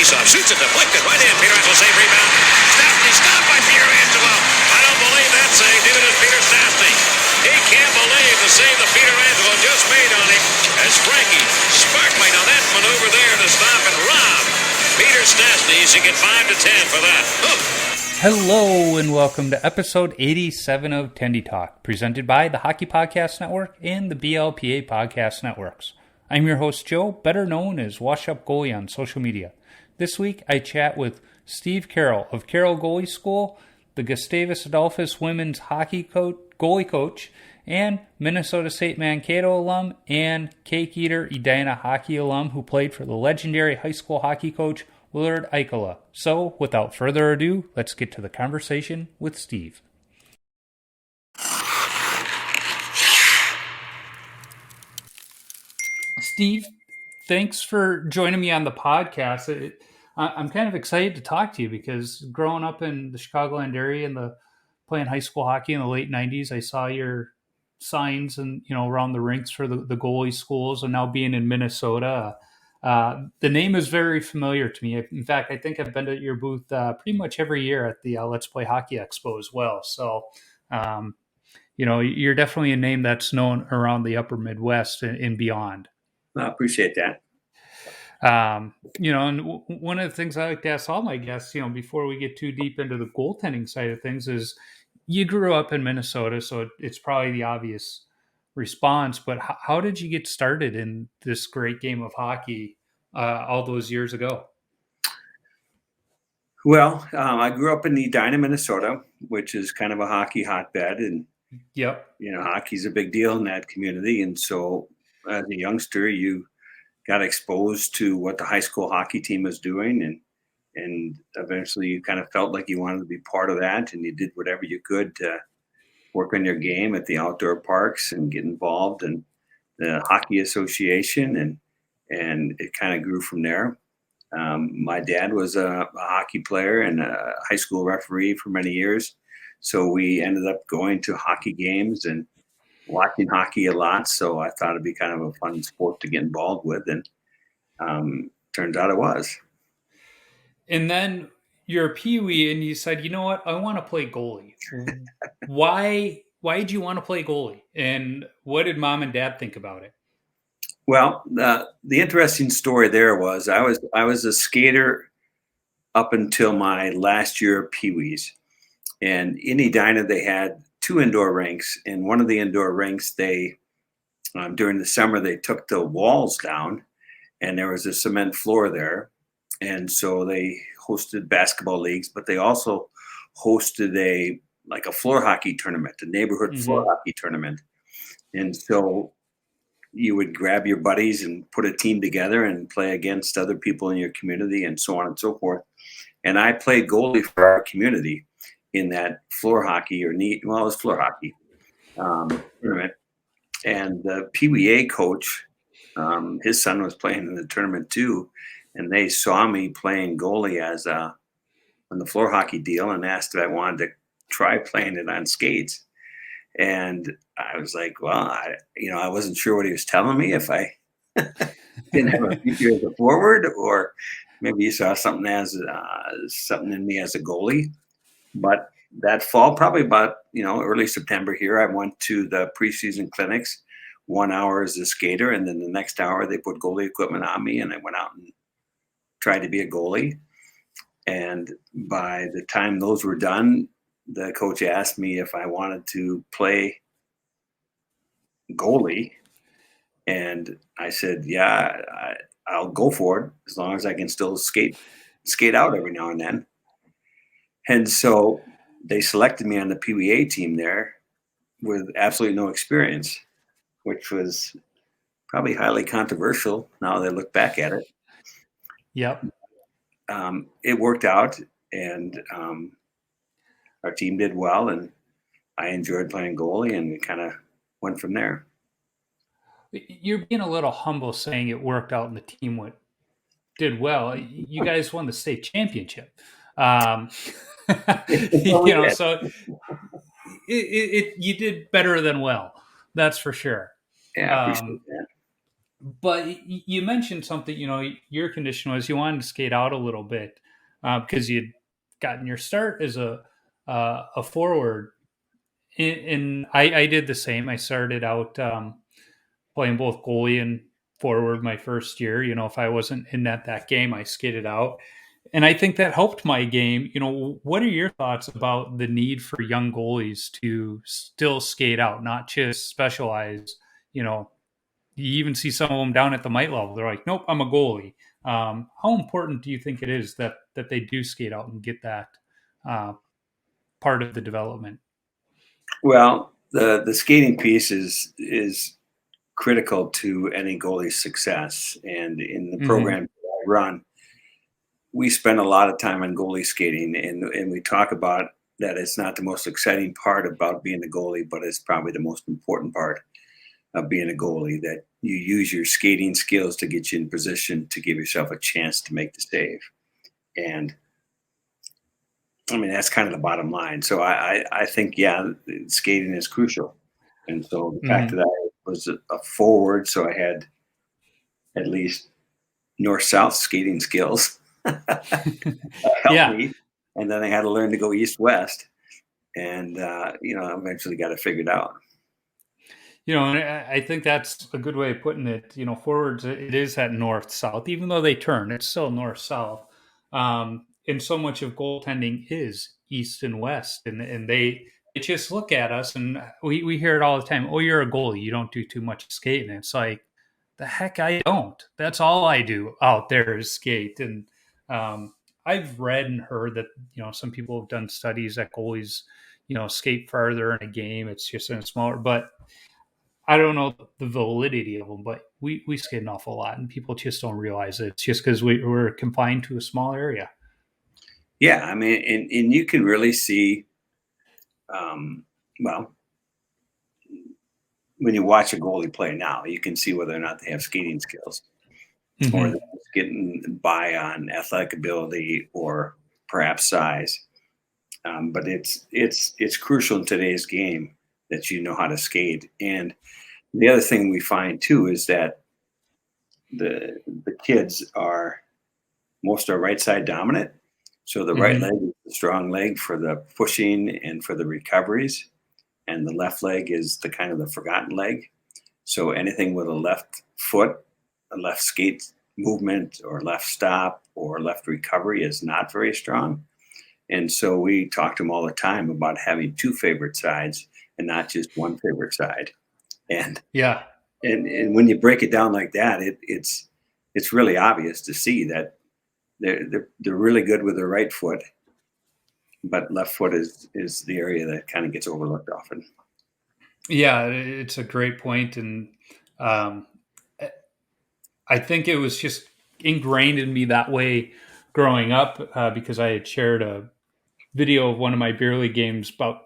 faceoff. Shoots it, deflected. Right in. Pietrangelo save rebound. Stopped by Pietrangelo. I don't believe that save. Neither does Peter Stastny. He can't believe the save that Pietrangelo just made on him as Frankie sparkling on that maneuver there to stop and rob Peter Stastny. He should get 5 to 10 for that. Hello and welcome to episode 87 of Tendy Talk, presented by the Hockey Podcast Network and the BLPA Podcast Networks. I'm your host, Joe, better known as Wash Up Goalie on social media. This week, I chat with Steve Carroll of Carroll Goalie School, the Gustavus Adolphus Women's Hockey Goalie Coach, and Minnesota State Mankato alum and Cake Eater Edina Hockey alum who played for the legendary high school hockey coach Willard Ikola. So, without further ado, let's get to the conversation with Steve. Steve, thanks for joining me on the podcast. I'm kind of excited to talk to you because growing up in the Chicagoland area and playing high school hockey in the late 90s, I saw your signs and around the rinks for the goalie schools, and now being in Minnesota, the name is very familiar to me. In fact, I think I've been to your booth pretty much every year at the Let's Play Hockey Expo as well. So, you're definitely a name that's known around the upper Midwest and beyond. I appreciate that. And one of the things I like to ask all my guests, before we get too deep into the goaltending side of things, is you grew up in Minnesota, so it's probably the obvious response, but how did you get started in this great game of hockey all those years ago? Well, I grew up in Edina, Minnesota, which is kind of a hockey hotbed, and hockey's a big deal in that community. And so as a youngster, you got exposed to what the high school hockey team was doing, and eventually you kind of felt like you wanted to be part of that, and you did whatever you could to work on your game at the outdoor parks and get involved in the hockey association, and it kind of grew from there. My dad was a hockey player and a high school referee for many years, so we ended up going to hockey games and watching hockey a lot. So I thought it'd be kind of a fun sport to get involved with, and turns out it was. And then you're a peewee, and you said, you know what, I want to play goalie. Why did you want to play goalie? And what did mom and dad think about it? Well, the interesting story there was I was a skater up until my last year of peewees. And in Edina, they had 2 indoor rinks. And one of the indoor rinks, they during the summer, they took the walls down, and there was a cement floor there. And so they hosted basketball leagues, but they also hosted a floor hockey tournament, a neighborhood floor hockey tournament. And so you would grab your buddies and put a team together and play against other people in your community and so on and so forth. And I played goalie for our community in that floor hockey it was floor hockey tournament. And the PWA coach, his son was playing in the tournament too. And they saw me playing goalie on the floor hockey deal and asked if I wanted to try playing it on skates. And I was like, well, I wasn't sure what he was telling me, if I didn't have a future as a forward, or maybe he saw something in me as a goalie. But that fall, probably about, early September here, I went to the preseason clinics, 1 hour as a skater. And then the next hour they put goalie equipment on me, and I went out and tried to be a goalie. And by the time those were done, the coach asked me if I wanted to play goalie. And I said, yeah, I'll go for it as long as I can still skate out every now and then. And so they selected me on the PWA team there with absolutely no experience, which was probably highly controversial now that I look back at it. Yep. It worked out, and our team did well, and I enjoyed playing goalie, and we kind of went from there. You're being a little humble saying it worked out and the team did well. You guys won the state championship. So you did better than well. That's for sure. Yeah, I appreciate that. But you mentioned something, your condition was you wanted to skate out a little bit because you'd gotten your start as a forward. And I did the same. I started out playing both goalie and forward my first year. If I wasn't in that game, I skated out. And I think that helped my game. What are your thoughts about the need for young goalies to still skate out, not just specialize? You even see some of them down at the mite level. They're like, nope, I'm a goalie. How important do you think it is that they do skate out and get that part of the development? Well, the skating piece is critical to any goalie's success. And in the Mm-hmm. program I run, we spend a lot of time on goalie skating, and we talk about that it's not the most exciting part about being a goalie, but it's probably the most important part of being a goalie, that you use your skating skills to get you in position to give yourself a chance to make the save. And I mean, that's kind of the bottom line. So I think, yeah, skating is crucial. And so the fact Mm-hmm. that I was a forward, so I had at least north-south skating skills helped Yeah. me. And then I had to learn to go east-west, and eventually got it figured out. And I think that's a good way of putting it. Forwards, it is that north south, even though they turn, it's still north south. And so much of goaltending is east and west, and they just look at us, and we hear it all the time. Oh, you're a goalie, you don't do too much skating. It's like, the heck I don't. That's all I do out there is skate. And I've read and heard that some people have done studies that goalies skate farther in a game. It's just in a smaller, but I don't know the validity of them, but we skate an awful lot, and people just don't realize it. It's just because we're confined to a small area. Yeah, I mean, and you can really see, well, when you watch a goalie play now, you can see whether or not they have skating skills, or they're Mm-hmm. just getting by on athletic ability or perhaps size. But it's crucial in today's game that you know how to skate. And the other thing we find too is that the kids most are right side dominant. So the right Mm-hmm. leg is the strong leg for the pushing and for the recoveries, and the left leg is the kind of the forgotten leg. So anything with a left foot, a left skate movement, or left stop, or left recovery is not very strong. And so we talk to them all the time about having two favorite sides and not just one favorite side. And Yeah. and when you break it down like that, it's really obvious to see that they're really good with their right foot, but left foot is the area that kind of gets overlooked often. Yeah, it's a great point, and um, I think it was just ingrained in me that way growing up because I had shared a video of one of my beer league games about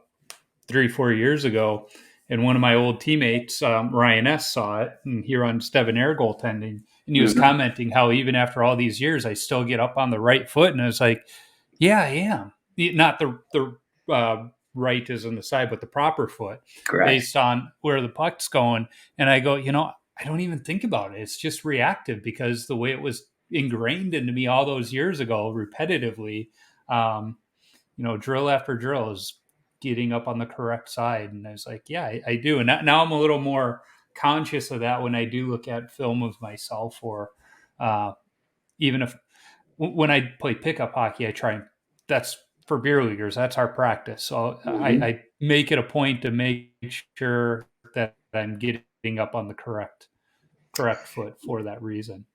3-4 years ago, and one of my old teammates, Ryan S, saw it, and he runs Debonair goaltending, and he was Mm-hmm. commenting how even after all these years, I still get up on the right foot, and I was like, yeah, I am. Not the right is on the side, but the proper foot, Correct. based on where the puck's going. And I go, I don't even think about it. It's just reactive because the way it was ingrained into me all those years ago, repetitively. Um, drill after drill is getting up on the correct side. And I was like, yeah, I do. And now I'm a little more conscious of that when I do look at film of myself, or even if when I play pickup hockey, I try. That's for beer leaguers. That's our practice. So Mm-hmm. I make it a point to make sure that I'm getting up on the correct foot for that reason.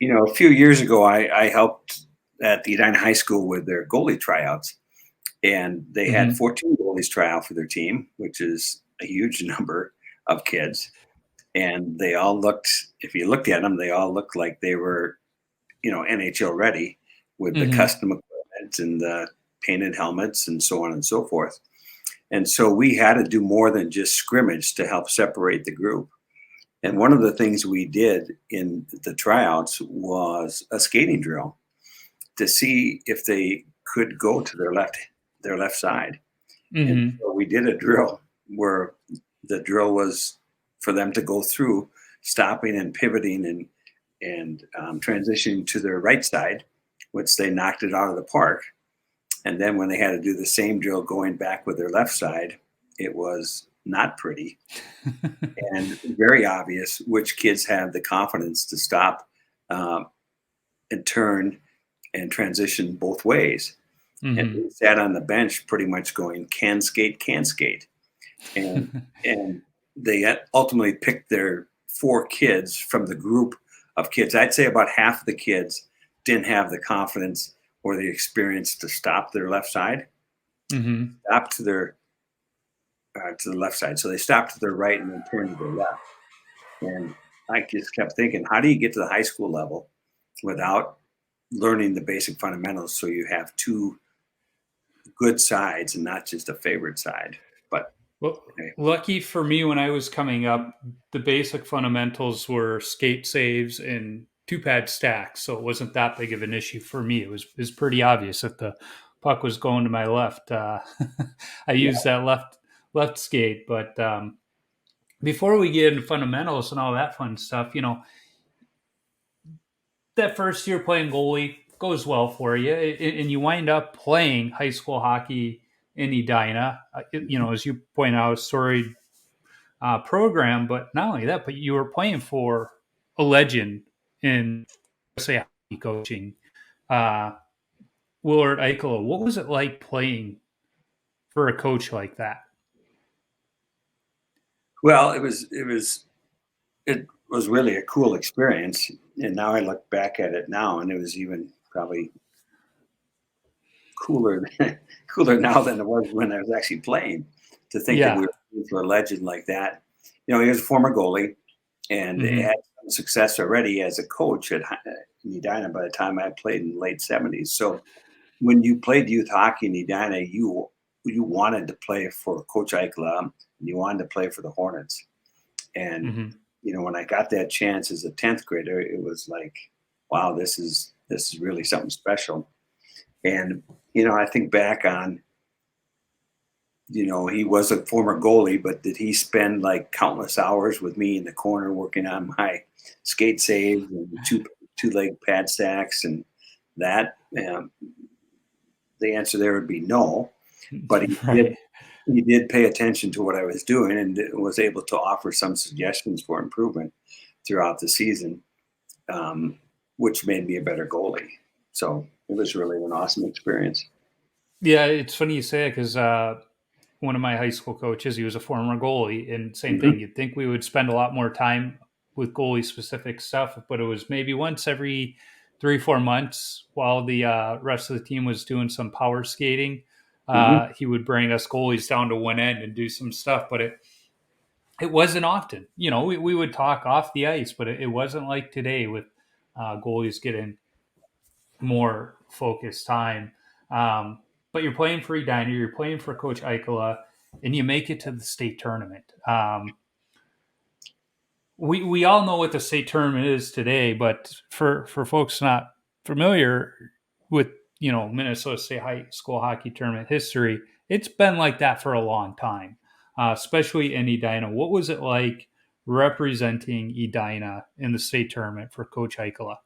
A few years ago, I helped at the Edina High School with their goalie tryouts, and they had Mm-hmm. 14 goalies try out for their team, which is a huge number of kids. And they all looked, if you looked at them, they all looked like they were, NHL ready, with the Mm-hmm. custom equipment and the painted helmets and so on and so forth. And so we had to do more than just scrimmage to help separate the group. And one of the things we did in the tryouts was a skating drill to see if they could go to their left side. And Mm-hmm. so we did a drill where the drill was for them to go through stopping and pivoting and transitioning to their right side, which they knocked it out of the park. And then when they had to do the same drill going back with their left side, it was not pretty and very obvious which kids have the confidence to stop and turn and transition both ways. Mm-hmm. And we sat on the bench pretty much going, can skate, can skate. And they ultimately picked their 4 kids from the group of kids. I'd say about half of the kids didn't have the confidence or the experience to stop their left side, stop to the left side. So they stopped to their right and then turned to their left. And I just kept thinking, how do you get to the high school level without learning the basic fundamentals so you have 2 good sides and not just a favorite side? But well, lucky for me, when I was coming up, the basic fundamentals were skate saves and 2-pad stacks, so it wasn't that big of an issue for me. It was pretty obvious if the puck was going to my left. I used that left skate. But before we get into fundamentals and all that fun stuff, that first year playing goalie goes well for you, and you wind up playing high school hockey in Edina. As you point out, a storied program, but not only that, but you were playing for a legend in USA hockey coaching, Willard Ikola. What was it like playing for a coach like that? Well, it was really a cool experience. And now I look back at it now, and it was even probably cooler now than it was when I was actually playing. To think that we were playing for a legend like that. He was a former goalie and had some success already as a coach at Edina by the time I played in the late 70s. So when you played youth hockey in Edina, you wanted to play for Coach Ikola, and you wanted to play for the Hornets. And when I got that chance as a 10th grader, it was like, wow, this is really something special. And I think back on, he was a former goalie, but did he spend like countless hours with me in the corner working on my skate saves and two-leg pad stacks and that? The answer there would be no. But he did pay attention to what I was doing and was able to offer some suggestions for improvement throughout the season, which made me a better goalie. So it was really an awesome experience. Yeah, it's funny you say it because one of my high school coaches, he was a former goalie, and same thing. You'd think we would spend a lot more time with goalie-specific stuff, but it was maybe once every 3-4 months while the rest of the team was doing some power skating. He would bring us goalies down to one end and do some stuff, but it wasn't often. We would talk off the ice, but it wasn't like today with goalies getting more focused time. But you're playing for Edina, you're playing for Coach Ikola, and you make it to the state tournament. We all know what the state tournament is today, but for folks not familiar with Minnesota State High School hockey tournament history, it's been like that for a long time, especially in Edina. What was it like representing Edina in the state tournament for Coach Ikola?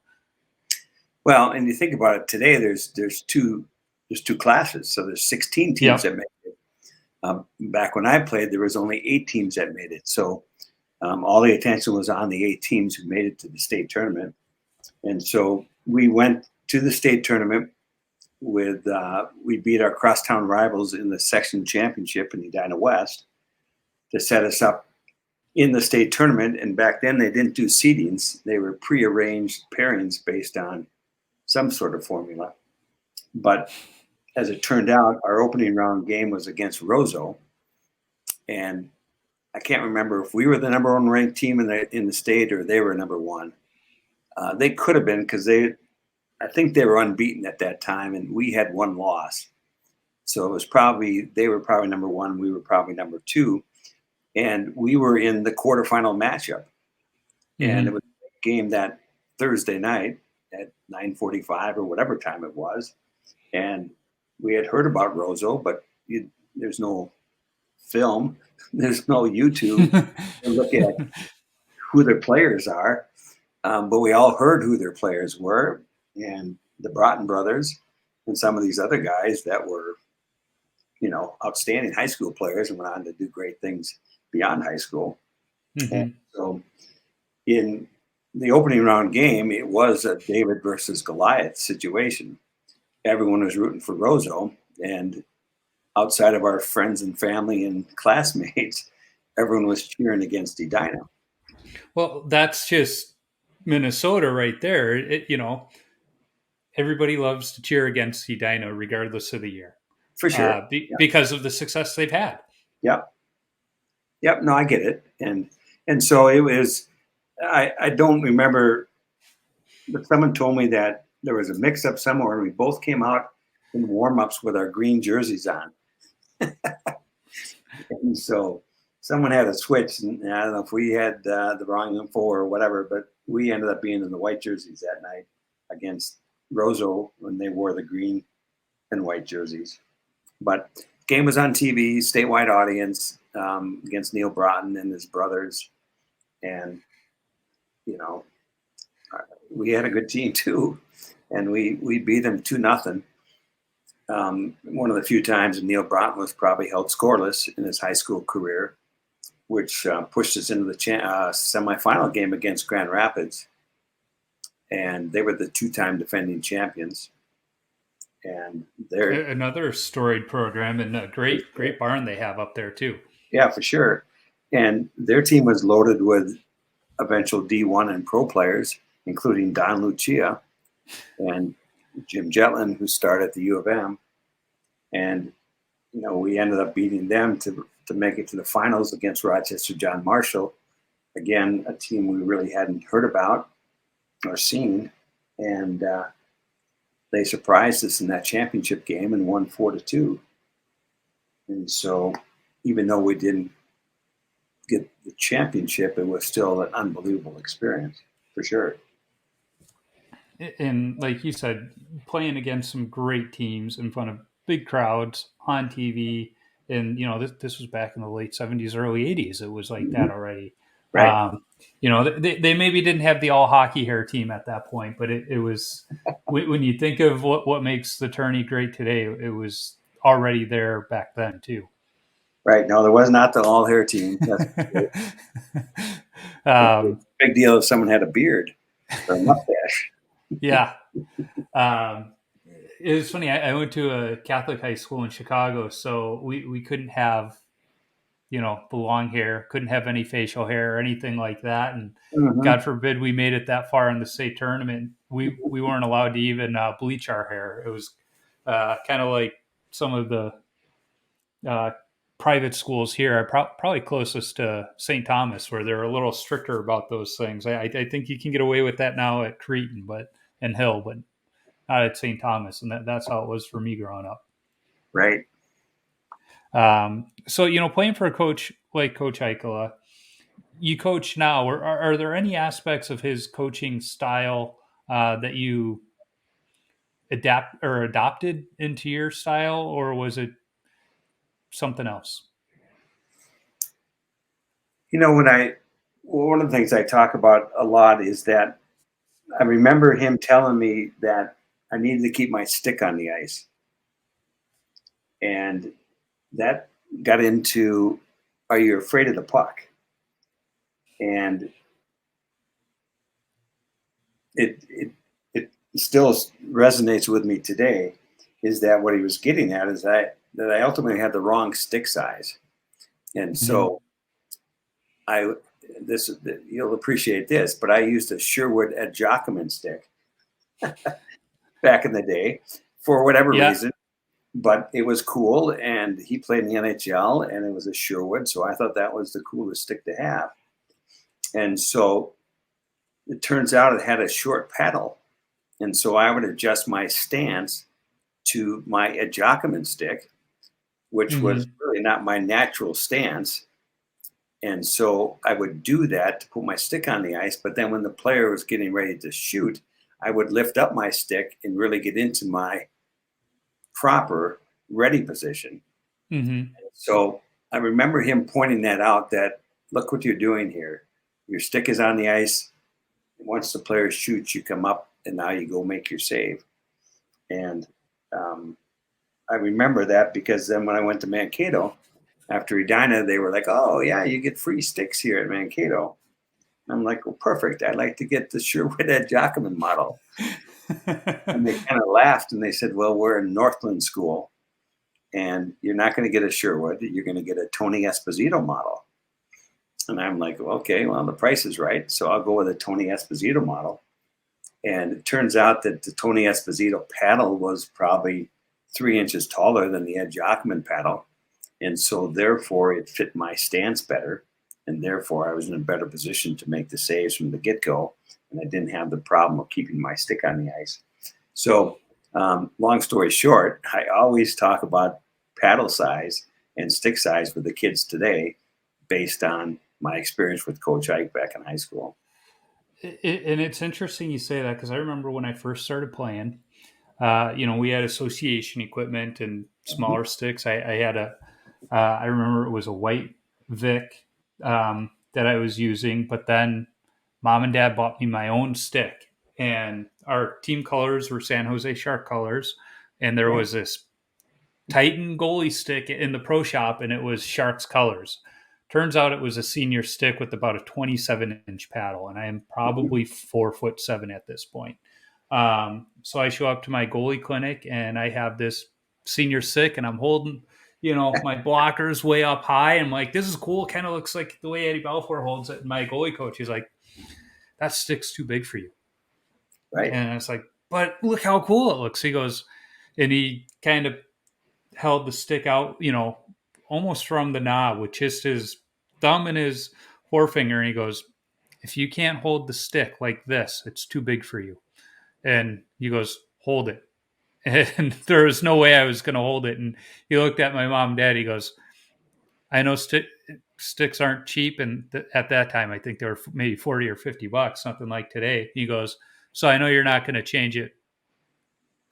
Well, and you think about it today, there's two classes, so there's 16 teams that made it. Back when I played, there was only 8 teams that made it. So all the attention was on the 8 teams who made it to the state tournament. And so we went to the state tournament with we beat our crosstown rivals in the section championship in Edina West to set us up in the state tournament. And back then they didn't do seedings. They were prearranged pairings based on some sort of formula. But as it turned out, our opening round game was against Roseau. And I can't remember if we were the number 1 ranked team in the state or they were number 1. They could have been, because I think they were unbeaten at that time, and we had 1 loss. So it was they were probably number 1, we were probably number 2, and we were in the quarterfinal matchup. And it was a game that Thursday night at 9:45 or whatever time it was, and we had heard about Roseau, but there's no film, there's no YouTube to look at who their players are, but we all heard who their players were, and the Broughton brothers and some of these other guys that were, outstanding high school players and went on to do great things beyond high school. Mm-hmm. And so in the opening round game, it was a David versus Goliath situation. Everyone was rooting for Roseau, and outside of our friends and family and classmates, everyone was cheering against Edina. Well, that's just Minnesota right there. Everybody loves to cheer against Edina regardless of the year. For sure. Because of the success they've had. Yep. No, I get it. And so it was, I don't remember, but someone told me that there was a mix up somewhere and we both came out in warm-ups with our green jerseys on. And so someone had a switch, and I don't know if we had the wrong info or whatever, but we ended up being in the white jerseys that night against Roseau when they wore the green and white jerseys. But the game was on TV, statewide audience, against Neil Broughton and his brothers. And, we had a good team too. And we beat them 2-0. One of the few times Neil Broughton was probably held scoreless in his high school career, which pushed us into the semifinal game against Grand Rapids. And they were the 2-time defending champions. And they're another storied program and a great barn they have up there too. Yeah, for sure. And their team was loaded with eventual D1 and pro players, including Don Lucia and Jim Jetlin, who started at the U of M. And, we ended up beating them to make it to the finals against Rochester John Marshall. Again, a team we really hadn't heard about or seen. And they surprised us in that championship game and won 4-2. And so even though we didn't get the championship, it was still an unbelievable experience, for sure. And like you said, playing against some great teams in front of big crowds on TV. And, this was back in the late 70s, early 80s. It was like that already. Right. They maybe didn't have the all hockey hair team at that point, but it was when you think of what makes the tourney great today, it was already there back then too. Right. No, there was not the all hair team. Big deal if someone had a beard or a mustache. Yeah. It was funny. I went to a Catholic high school in Chicago, so we couldn't have, the long hair, couldn't have any facial hair or anything like that. And God forbid we made it that far in the state tournament. We weren't allowed to even bleach our hair. It was kind of like some of the private schools here are probably closest to St. Thomas, where they're a little stricter about those things. I think you can get away with that now at Cretan and Hill, but not at St. Thomas. And that's how it was for me growing up. Right. So, playing for a coach like Coach Ikola, you coach now. Are there any aspects of his coaching style that you adopted into your style, or was it something else? One of the things I talk about a lot is that I remember him telling me that I needed to keep my stick on the ice. And that got into, are you afraid of the puck? And it still resonates with me today, is that what he was getting at is that I ultimately had the wrong stick size. And so you'll appreciate this, but I used a Sherwood Adjockman stick back in the day for whatever reason. But it was cool, and he played in the NHL, and it was a Sherwood, so I thought that was the coolest stick to have. And so it turns out it had a short paddle, and so I would adjust my stance to my Adjockman stick, which was really not my natural stance. And so I would do that to put my stick on the ice, but then when the player was getting ready to shoot, I would lift up my stick and really get into my proper ready position. So I remember him pointing that out, that look what you're doing here. your stick is on the ice. Once the player shoots, you come up, and now you go make your save. And I remember that because then when I went to Mankato, after Edina, they were like, "Oh yeah, you get free sticks here at Mankato." I'm like, "Well, perfect. I'd like to get the Sherwood Ed Jockman model." And they kind of laughed and they said, "Well, we're in Northland School, and you're not going to get a Sherwood. You're going to get a Tony Esposito model." And I'm like, "Okay, well, the price is right, so I'll go with a Tony Esposito model." And it turns out that the Tony Esposito paddle was probably 3 inches taller than the Ed Jockman paddle. And so therefore it fit my stance better. And therefore I was in a better position to make the saves from the get-go. And I didn't have the problem of keeping my stick on the ice. So long story short, I always talk about paddle size and stick size with the kids today based on my experience with Coach Ike back in high school. And it's interesting you say that because I remember when I first started playing, we had association equipment and smaller sticks. I had I remember it was a white Vic that I was using, but then Mom and Dad bought me my own stick, and our team colors were San Jose Shark colors, and there was this Titan goalie stick in the pro shop, and it was Sharks colors. Turns out it was a senior stick with about a 27-inch paddle, and I am probably 4'7" at this point. So I show up to my goalie clinic, and I have this senior stick, and I'm holding, my blockers way up high. I'm like, this is cool. Kind of looks like the way Eddie Balfour holds it. And my goalie coach, he's like, that stick's too big for you. Right. And I was like, but look how cool it looks. He goes, and he kind of held the stick out, almost from the knob with just his thumb and his forefinger. And he goes, if you can't hold the stick like this, it's too big for you. And he goes, hold it. And there was no way I was going to hold it. And he looked at my mom and dad. He goes, I know sticks aren't cheap. And at that time, I think they were maybe 40 or $50, something like today. He goes, so I know you're not going to change it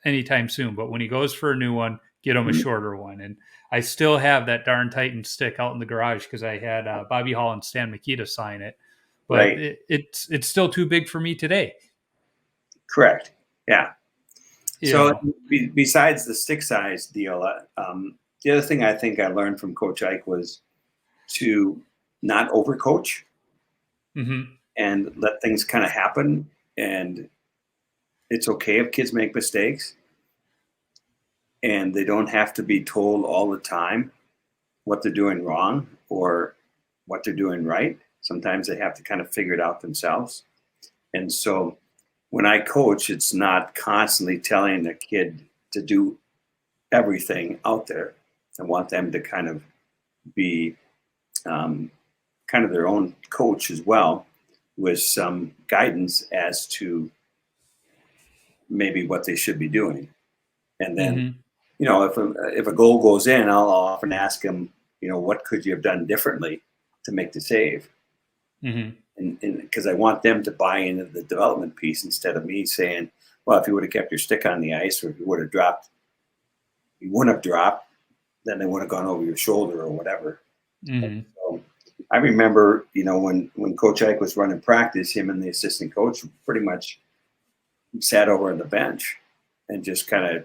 anytime soon. But when he goes for a new one, get him a shorter one. And I still have that darn Titan stick out in the garage because I had Bobby Hall and Stan Mikita sign it. But right. It's still too big for me today. Correct. Yeah. So besides the stick size deal, the other thing I think I learned from Coach Ike was to not overcoach and let things kind of happen. And it's okay if kids make mistakes. And they don't have to be told all the time what they're doing wrong or what they're doing right. Sometimes they have to kind of figure it out themselves. And so when I coach, it's not constantly telling a kid to do everything out there. I want them to kind of be kind of their own coach as well, with some guidance as to maybe what they should be doing. And then, if a goal goes in, I'll often ask them, what could you have done differently to make the save? And because I want them to buy into the development piece instead of me saying, well, if you would have kept your stick on the ice, or if you would have dropped, you wouldn't have dropped, then they would have gone over your shoulder or whatever. So I remember, when Coach Ike was running practice, him and the assistant coach pretty much sat over on the bench and just kind of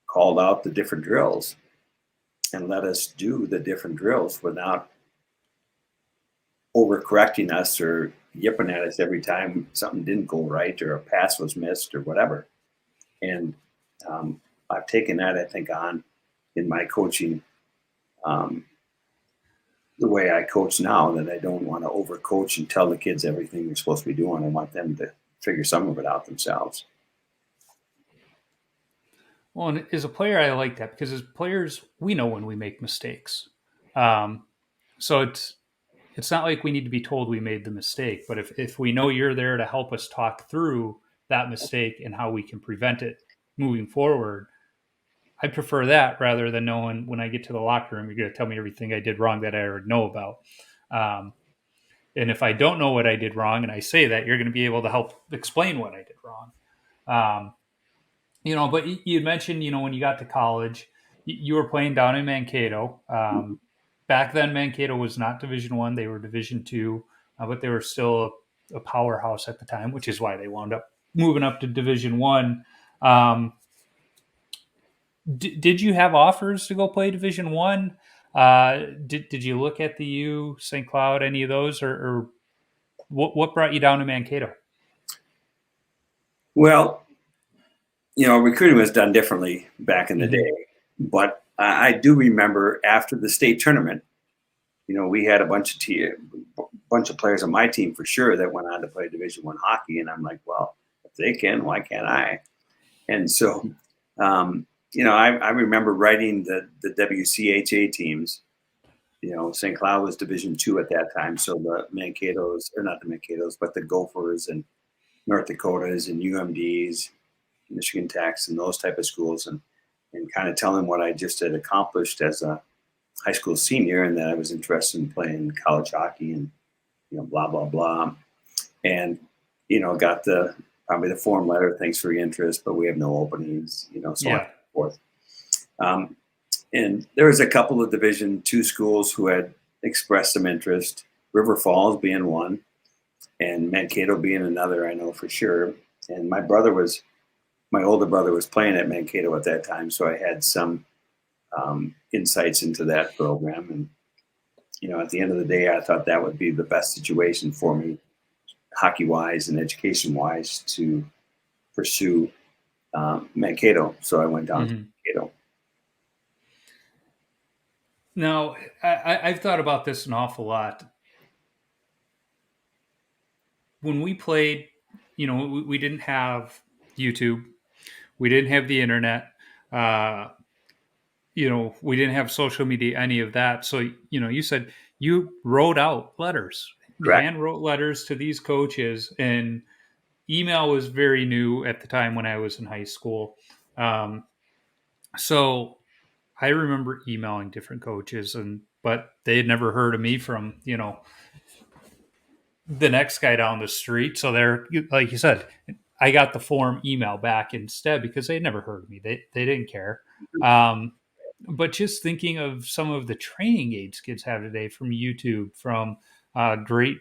called out the different drills and let us do the different drills without overcorrecting us or yipping at us every time something didn't go right or a pass was missed or whatever. And I've taken that, I think, on in my coaching, the way I coach now, that I don't want to overcoach and tell the kids everything they're supposed to be doing. I want them to figure some of it out themselves. Well, and as a player, I like that because as players, we know when we make mistakes. So it's not like we need to be told we made the mistake, but if we know you're there to help us talk through that mistake and how we can prevent it moving forward, I prefer that rather than knowing when I get to the locker room, you're going to tell me everything I did wrong that I already know about. And if I don't know what I did wrong and I say that, you're going to be able to help explain what I did wrong. But you mentioned, when you got to college, you were playing down in Mankato. Back then, Mankato was not Division I; they were Division II. but they were still a powerhouse at the time, which is why they wound up moving up to Division One. Did you have offers to go play Division One? Did you look at the U, St. Cloud, any of those, or what brought you down to Mankato? Well, recruiting was done differently back in the day, but I do remember after the state tournament, we had a bunch of players on my team for sure that went on to play Division I hockey, and I'm like, well, if they can, why can't I? And so, I remember writing the WCHA teams. St. Cloud was Division II at that time, so the Mankato's, or not the Mankato's, but the Gophers and North Dakotas and UMDs, Michigan Techs, and those type of schools, and kind of telling what I just had accomplished as a high school senior, and that I was interested in playing college hockey, and blah blah blah, and got probably the form letter, thanks for your interest, but we have no openings, so on and so forth. And there was a couple of Division II schools who had expressed some interest, River Falls being one, and Mankato being another, I know for sure. And my older brother was playing at Mankato at that time, so I had some insights into that program. And, at the end of the day, I thought that would be the best situation for me, hockey-wise and education-wise, to pursue Mankato. So I went down to Mankato. Now, I've thought about this an awful lot. When we played, we didn't have YouTube. We didn't have the internet. We didn't have social media, any of that. So, you said you wrote out letters. Correct. Hand wrote letters to these coaches, and email was very new at the time when I was in high school. So I remember emailing different coaches, but they had never heard of me from, the next guy down the street. So they're, like you said, I got the form email back instead because they had never heard of me. They didn't care. But just thinking of some of the training aids kids have today from YouTube, from great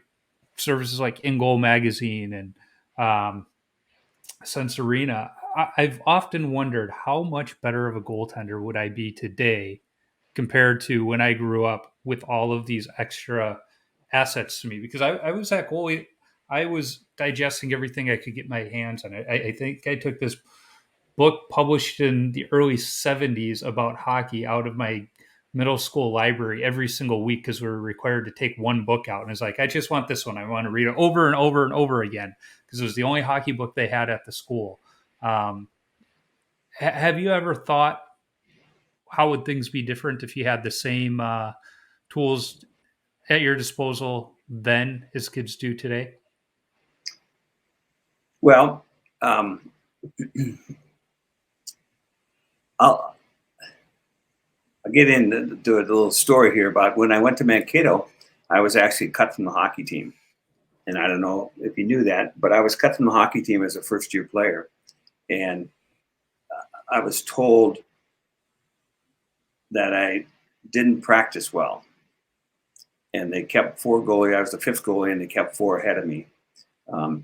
services like In Goal Magazine and Sense Arena, I've often wondered how much better of a goaltender would I be today compared to when I grew up with all of these extra assets to me. Because I was at goalie, I was digesting everything I could get my hands on. I think I took this book published in the early 70s about hockey out of my middle school library every single week because we were required to take one book out. And it's like, I just want this one. I want to read it over and over and over again because it was the only hockey book they had at the school. Have you ever thought, how would things be different if you had the same tools at your disposal then as kids do today? Well, I'll get into a little story here about when I went to Mankato. I was actually cut from the hockey team. And I don't know if you knew that, but I was cut from the hockey team as a first-year player. And I was told that I didn't practice well. And they kept 4 goalies. I was the 5th goalie, and they kept 4 ahead of me.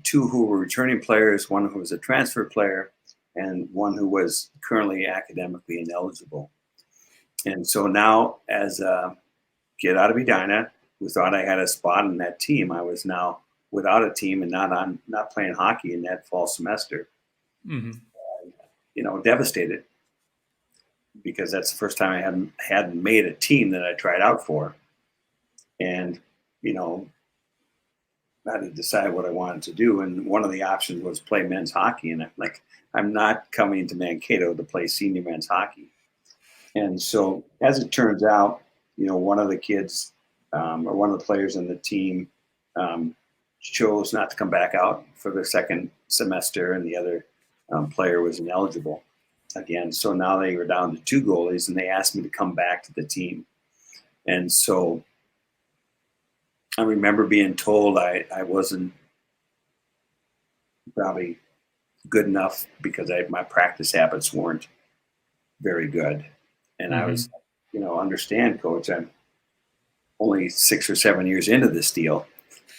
2 who were returning players, 1 who was a transfer player, and 1 who was currently academically ineligible. And so now, as a kid out of Edina who thought I had a spot in that team, I was now without a team and not playing hockey in that fall semester. Mm-hmm. Devastated, because that's the first time I hadn't made a team that I tried out for. And, I had to decide what I wanted to do. And one of the options was play men's hockey. And I'm like, I'm not coming to Mankato to play senior men's hockey. And so as it turns out, one of the kids or one of the players in the team chose not to come back out for the second semester, and the other player was ineligible again. So now they were down to 2 goalies, and they asked me to come back to the team. And so I remember being told I wasn't probably good enough because my practice habits weren't very good. And I was, understand, coach, I'm only 6 or 7 years into this deal.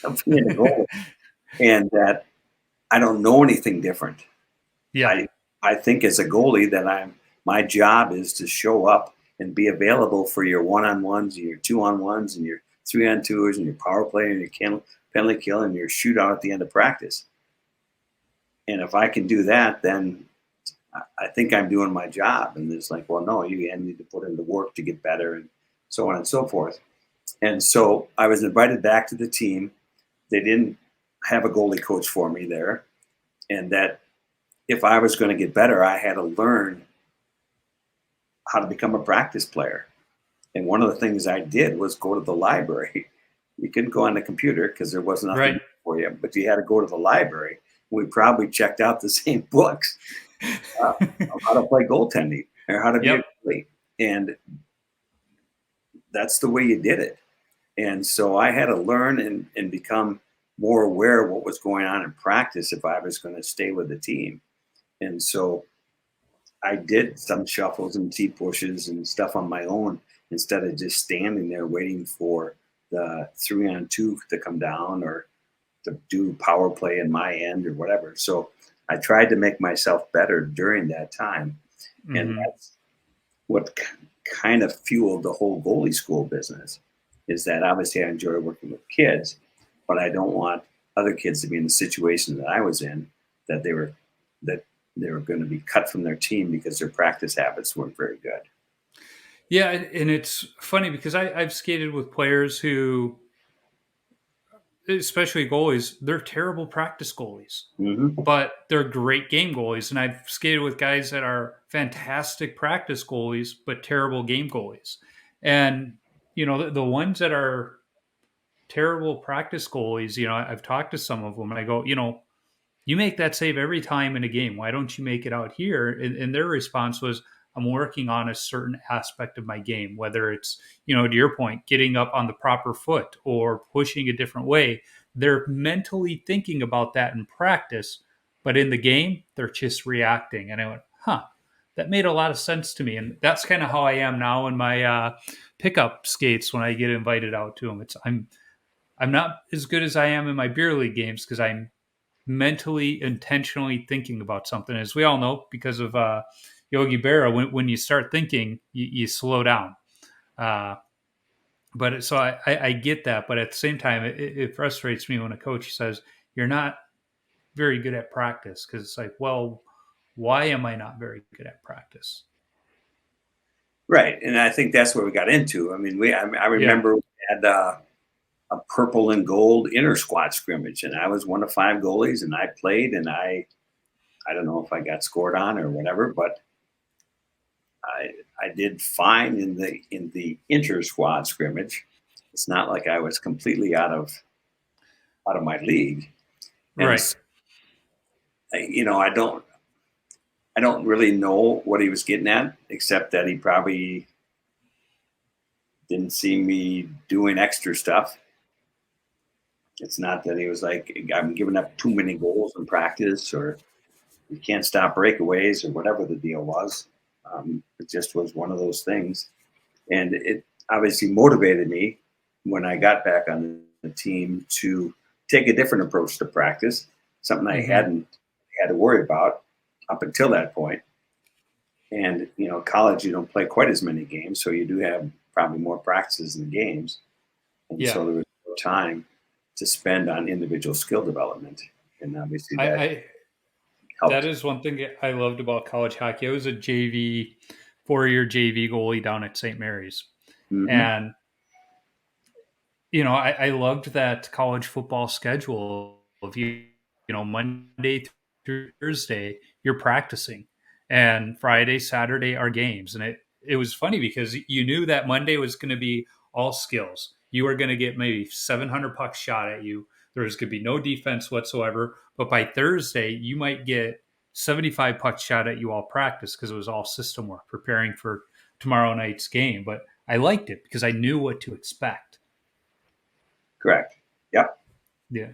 of being a goalie, and that I don't know anything different. Yeah. I think as a goalie that my job is to show up and be available for your one-on-ones and your two-on-ones and your three-on-twos and your power play and your penalty kill and your shootout at the end of practice. And if I can do that, then I think I'm doing my job. And it's like, well, no, you need to put in the work to get better and so on and so forth. And so I was invited back to the team. They didn't have a goalie coach for me there. And that if I was going to get better, I had to learn how to become a practice player. And one of the things I did was go to the library. You couldn't go on the computer because there was nothing for you, but you had to go to the library. We probably checked out the same books of how to play goaltending or how to be a goalie. And that's the way you did it. And so I had to learn and become more aware of what was going on in practice if I was going to stay with the team. And so I did some shuffles and T-pushes and stuff on my own instead of just standing there waiting for the 3-on-2 to come down or to do power play in my end or whatever. So I tried to make myself better during that time. Mm-hmm. And that's what kind of fueled the whole goalie school business, is that obviously I enjoy working with kids, but I don't want other kids to be in the situation that I was in, that they were going to be cut from their team because their practice habits weren't very good. Yeah, and it's funny because I've skated with players who, especially goalies, they're terrible practice goalies, but they're great game goalies. And I've skated with guys that are fantastic practice goalies, but terrible game goalies. And, the ones that are terrible practice goalies, I've talked to some of them and I go, you make that save every time in a game. Why don't you make it out here? And their response was, I'm working on a certain aspect of my game, whether it's, to your point, getting up on the proper foot or pushing a different way. They're mentally thinking about that in practice, but in the game, they're just reacting. And I went, that made a lot of sense to me. And that's kind of how I am now in my pickup skates when I get invited out to them. I'm not as good as I am in my beer league games because I'm mentally, intentionally thinking about something. As we all know, because of Yogi Berra, when you start thinking, you slow down. But so I get that, but at the same time, it frustrates me when a coach says, you're not very good at practice, because it's like, well, why am I not very good at practice? Right. And I think that's where we got into. I mean, I remember we had a purple and gold inter squad scrimmage, and I was one of 5 goalies, and I played, and I don't know if I got scored on or whatever, but I did fine in the inter squad scrimmage. It's not like I was completely out of my league. And right. I don't really know what he was getting at, except that he probably didn't see me doing extra stuff. It's not that he was like, I'm giving up too many goals in practice, or you can't stop breakaways, or whatever the deal was. It just was one of those things. And it obviously motivated me when I got back on the team to take a different approach to practice, something I hadn't had to worry about up until that point. And, college, you don't play quite as many games, so you do have probably more practices than games. And so there was more time to spend on individual skill development. And obviously that is one thing I loved about college hockey. I was a 4-year JV goalie down at St. Mary's. And, I loved that college football schedule of, Monday through Thursday, you're practicing, and Friday, Saturday are games. And it was funny because you knew that Monday was going to be all skills. You were going to get maybe 700 pucks shot at you. There was going to be no defense whatsoever. But by Thursday, you might get 75 pucks shot at you all practice, because it was all system work, preparing for tomorrow night's game. But I liked it because I knew what to expect. Correct. Yep. Yeah.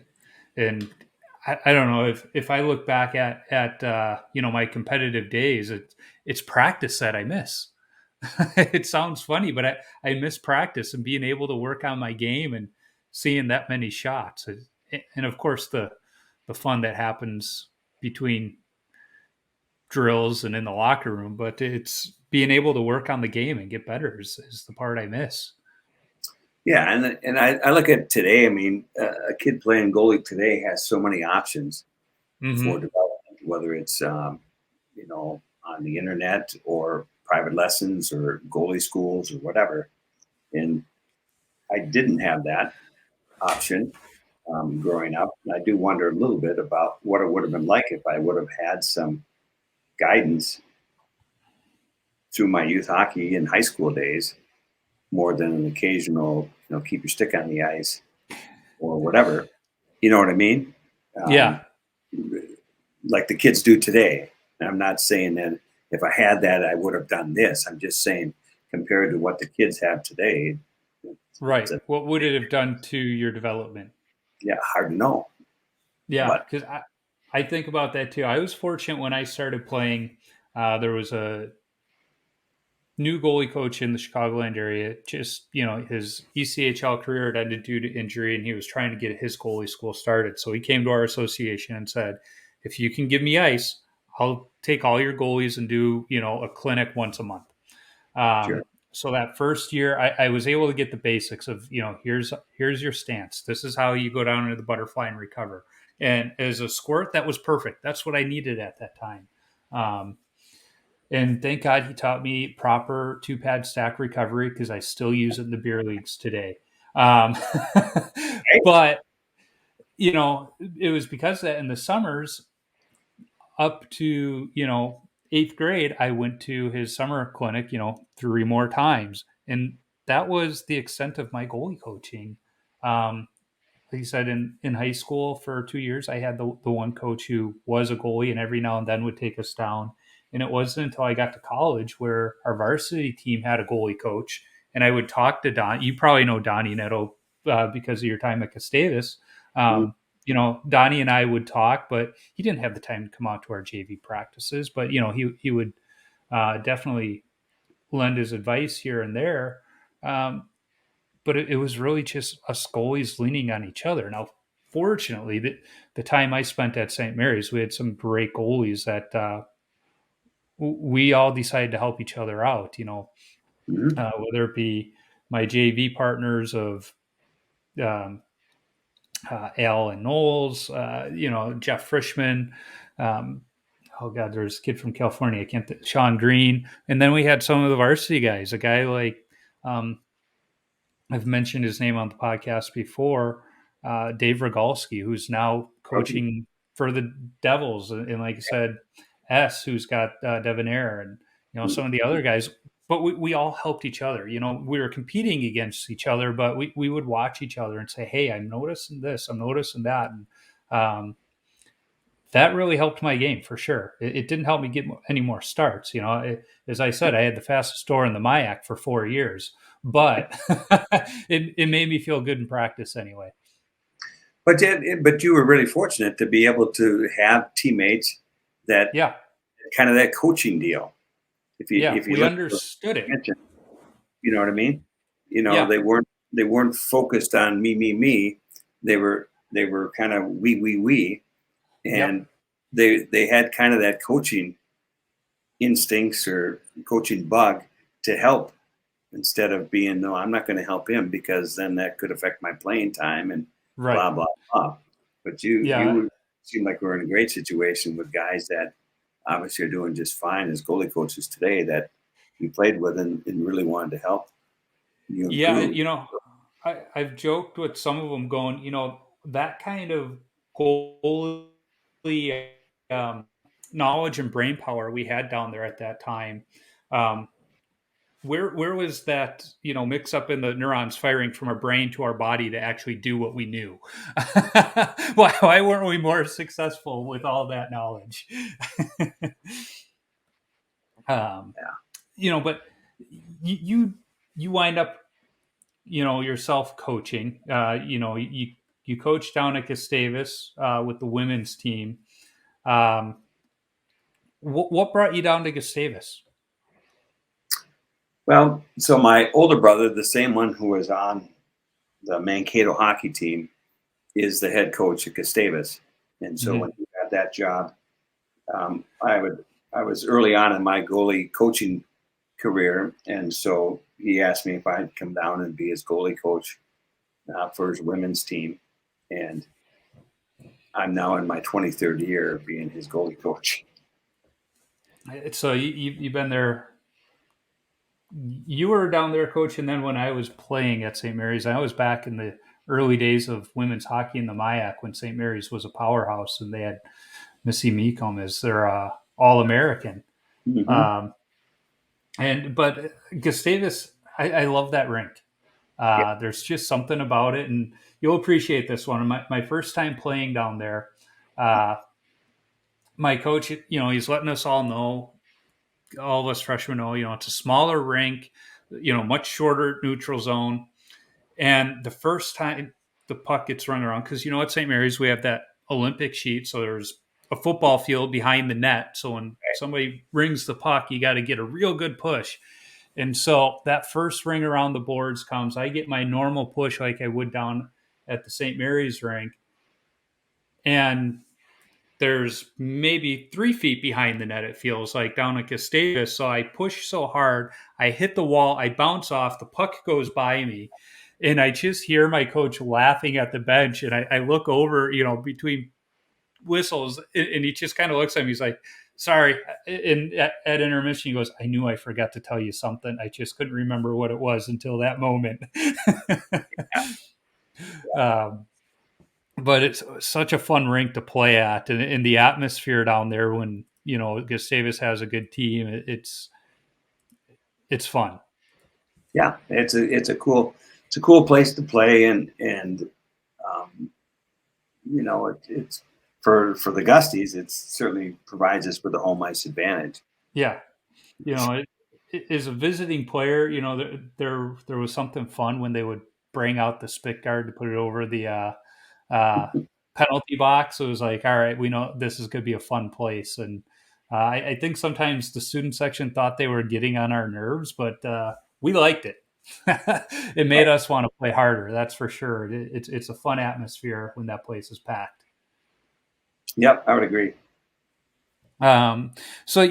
And I don't know if I look back at my competitive days, it's practice that I miss. It sounds funny, but I miss practice and being able to work on my game and seeing that many shots. And of course, the fun that happens between drills and in the locker room, but it's being able to work on the game and get better is the part I miss. Yeah, and I look at today. I mean, a kid playing goalie today has so many options for development, whether it's on the internet or private lessons or goalie schools or whatever. And I didn't have that option growing up. And I do wonder a little bit about what it would have been like if I would have had some guidance through my youth hockey and high school days, more than an occasional, keep your stick on the ice or whatever. You know what I mean? Yeah. Like the kids do today. And I'm not saying that if I had that, I would have done this. I'm just saying compared to what the kids have today. Right. What would it have done to your development? Yeah, hard to know. Yeah, because I think about that too. I was fortunate when I started playing. There was a new goalie coach in the Chicagoland area. Just, his ECHL career had ended due to injury, and he was trying to get his goalie school started. So he came to our association and said, if you can give me ice, I'll take all your goalies and do, a clinic once a month. Sure. So that first year, I was able to get the basics of, here's your stance. This is how you go down into the butterfly and recover. And as a squirt, that was perfect. That's what I needed at that time. And thank God he taught me proper 2-pad stack recovery, because I still use it in the beer leagues today. But, it was because that in the summers up to, 8th grade, I went to his summer clinic, 3 more times. And that was the extent of my goalie coaching. Like you said, in high school for 2 years, I had the one coach who was a goalie and every now and then would take us down. And it wasn't until I got to college where our varsity team had a goalie coach. And I would talk to Don. You probably know Donnie Netto because of your time at Gustavus. Donnie and I would talk, but he didn't have the time to come out to our JV practices. But, he would definitely lend his advice here and there. But it was really just us goalies leaning on each other. Now, fortunately, the time I spent at St. Mary's, we had some great goalies that we all decided to help each other out, whether it be my JV partners of Al and Knowles, Jeff Frischman. There's a kid from California. Sean Green. And then we had some of the varsity guys, a guy like, I've mentioned his name on the podcast before, Dave Rogalski, who's now coaching for the Devils. And like I said, who's got Devonair and, some of the other guys. But we all helped each other. We were competing against each other, but we would watch each other and say, hey, I'm noticing this, I'm noticing that. And that really helped my game for sure. It didn't help me get any more starts. As I said, I had the fastest score in the MIAC for 4 years, but it made me feel good in practice anyway. But you were really fortunate to be able to have teammates that kind of that coaching deal. If you understood it, you know what I mean? They weren't focused on me. They were kind of we. And they had kind of that coaching instincts or coaching bug to help, instead of being, no, I'm not going to help him because then that could affect my playing time and blah, blah, blah. But you seem like we're in a great situation with guys that obviously are doing just fine as goalie coaches today that you played with and really wanted to help you improve. I've joked with some of them going, that kind of goalie knowledge and brain power we had down there at that time. Where was that, mix up in the neurons firing from our brain to our body to actually do what we knew? Why weren't we more successful with all that knowledge? But you wind up, yourself coaching. You coach down at Gustavus with the women's team. What brought you down to Gustavus? Well, so my older brother, the same one who was on the Mankato hockey team, is the head coach at Gustavus. And so when he got that job, I was early on in my goalie coaching career, and so he asked me if I'd come down and be his goalie coach for his women's team. And I'm now in my 23rd year of being his goalie coach. So you've been there. You were down there, coach, and then when I was playing at St. Mary's, I was back in the early days of women's hockey in the MIAC when St. Mary's was a powerhouse, and they had Missy Meekum as their All-American. Mm-hmm. But Gustavus, I love that rink. There's just something about it, and you'll appreciate this one. My first time playing down there, my coach, he's letting us all know, all of us freshmen know, it's a smaller rink, much shorter neutral zone. And the first time the puck gets run around, because, at St. Mary's, we have that Olympic sheet. So there's a football field behind the net. So when somebody rings the puck, you got to get a real good push. And so that first ring around the boards comes. I get my normal push like I would down at the St. Mary's rink. And there's maybe 3 feet behind the net, it feels like, down at Gustavus. So I push so hard, I hit the wall, I bounce off, the puck goes by me. And I just hear my coach laughing at the bench. And I look over, between whistles, and he just kind of looks at me. He's like, sorry. And at intermission, he goes, I knew I forgot to tell you something. I just couldn't remember what it was until that moment. But it's such a fun rink to play at, and the atmosphere down there when, Gustavus has a good team, it's fun. Yeah, it's a cool place to play, and it's for the Gusties, it certainly provides us with a home ice advantage. Yeah, as a visiting player, there was something fun when they would bring out the spit guard to put it over the penalty box. It was like, all right, we know this is going to be a fun place. And I think sometimes the student section thought they were getting on our nerves, but we liked it. It made us want to play harder. That's for sure. It's a fun atmosphere when that place is packed. Yep, I would agree. So,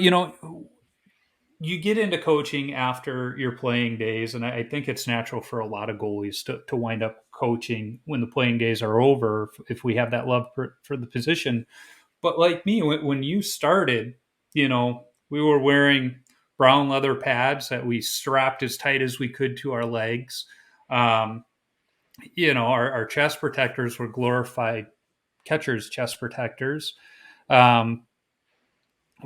you get into coaching after your playing days, and I think it's natural for a lot of goalies to wind up coaching when the playing days are over, if we have that love for the position. But like me, when you started, we were wearing brown leather pads that we strapped as tight as we could to our legs. Our chest protectors were glorified catcher's chest protectors.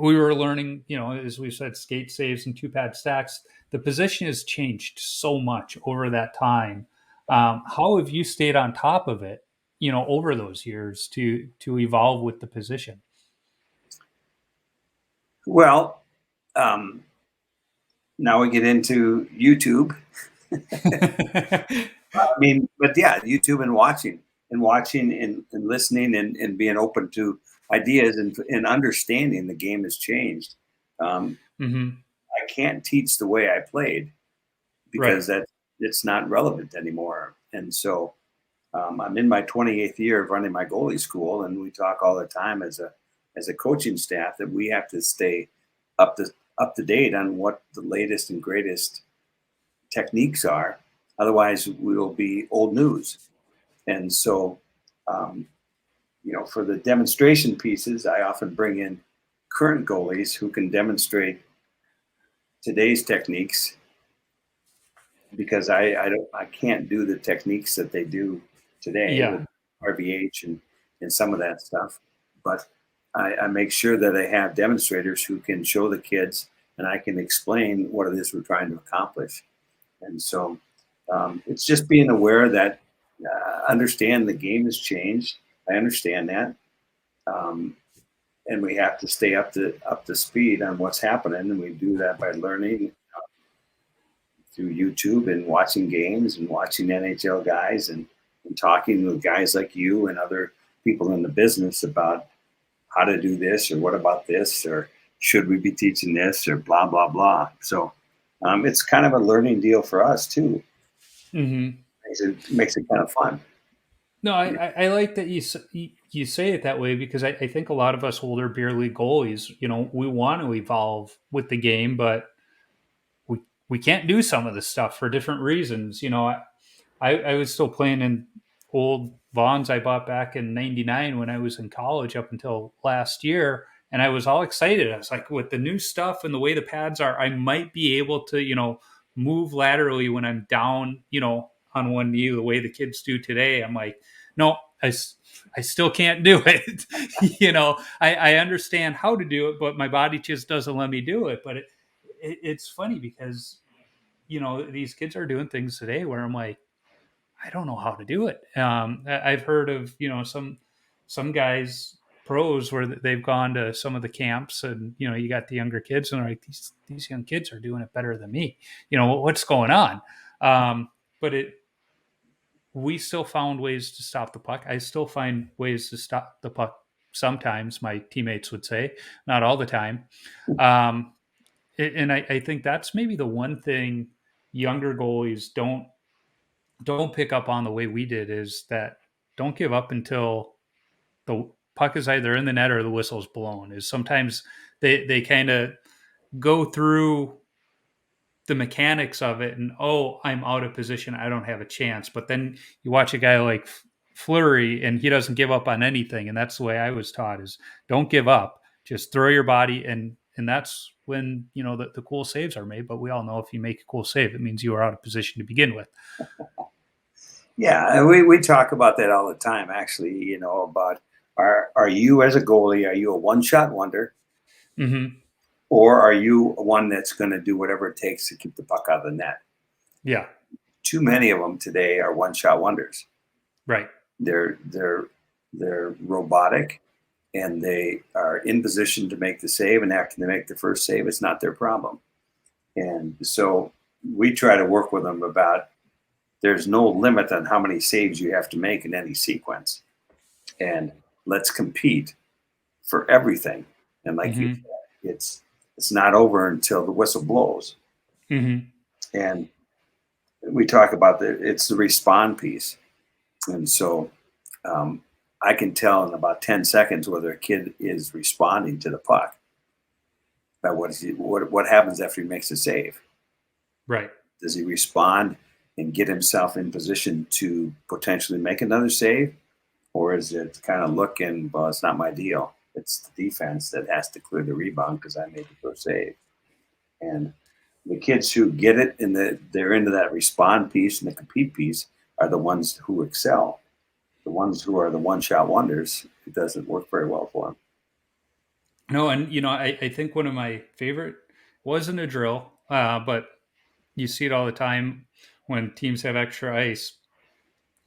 We were learning, as we said, skate saves and 2-pad stacks. The position has changed so much over that time. How have you stayed on top of it, over those years to evolve with the position? Well, now we get into YouTube. But yeah, YouTube and watching and listening and being open to ideas and understanding the game has changed. I can't teach the way I played because it's not relevant anymore. And so I'm in my 28th year of running my goalie school, and we talk all the time as a coaching staff that we have to stay up to date on what the latest and greatest techniques are. Otherwise, we will be old news. And so, for the demonstration pieces, I often bring in current goalies who can demonstrate today's techniques, because I can't do the techniques that they do today with RVH and some of that stuff. But I make sure that I have demonstrators who can show the kids, and I can explain what it is we're trying to accomplish. And so it's just being aware that understand the game has changed. I understand that. And we have to stay up to speed on what's happening. And we do that by learning through YouTube and watching games and watching NHL guys and talking with guys like you and other people in the business about how to do this, or what about this, or should we be teaching this, or blah, blah, blah. So it's kind of a learning deal for us too. Mm-hmm. makes it kind of fun. No, I like that you say it that way, because I think a lot of us older beer league goalies, we want to evolve with the game, but we can't do some of this stuff for different reasons. I was still playing in old Vons I bought back in '99 when I was in college up until last year, and I was all excited. I was like, with the new stuff and the way the pads are, I might be able to move laterally when I'm down on one knee the way the kids do today. I'm like, no, I still can't do it. I understand how to do it, but my body just doesn't let me do it. But it's funny because these kids are doing things today where I'm like, I don't know how to do it. I've heard of some guys, pros, where they've gone to some of the camps, and you got the younger kids, and they're like, these young kids are doing it better than me. What's going on? But we still found ways to stop the puck. I still find ways to stop the puck. Sometimes my teammates would say, not all the time. And I think that's maybe the one thing younger goalies don't pick up on the way we did, is that don't give up until the puck is either in the net or the whistle's blown. Is sometimes they kind of go through the mechanics of it, and I'm out of position, I don't have a chance. But then you watch a guy like Fleury, and he doesn't give up on anything, and that's the way I was taught: is don't give up, just throw your body, and that's when the cool saves are made. But we all know if you make a cool save, it means you are out of position to begin with. Yeah, we talk about that all the time, actually, about are you, as a goalie, are you a one-shot wonder? Mm-hmm. Or are you one that's going to do whatever it takes to keep the puck out of the net? Yeah. Too many of them today are one-shot wonders. Right. They're robotic, and they are in position to make the save, and after they make the first save, it's not their problem. And so we try to work with them about, there's no limit on how many saves you have to make in any sequence. And let's compete for everything. And like you said, it's not over until the whistle blows. Mm-hmm. And we talk about it's the respond piece. And so I can tell in about 10 seconds whether a kid is responding to the puck by what happens after he makes a save. Right. Does he respond and get himself in position to potentially make another save? Or is it kind of looking, well, it's not my deal. It's the defense that has to clear the rebound because I made the first save. And the kids who get it and they're into that respond piece and the compete piece are the ones who excel. The ones who are the one-shot wonders, it doesn't work very well for them. No, and I think one of my favorite wasn't a drill, but you see it all the time when teams have extra ice.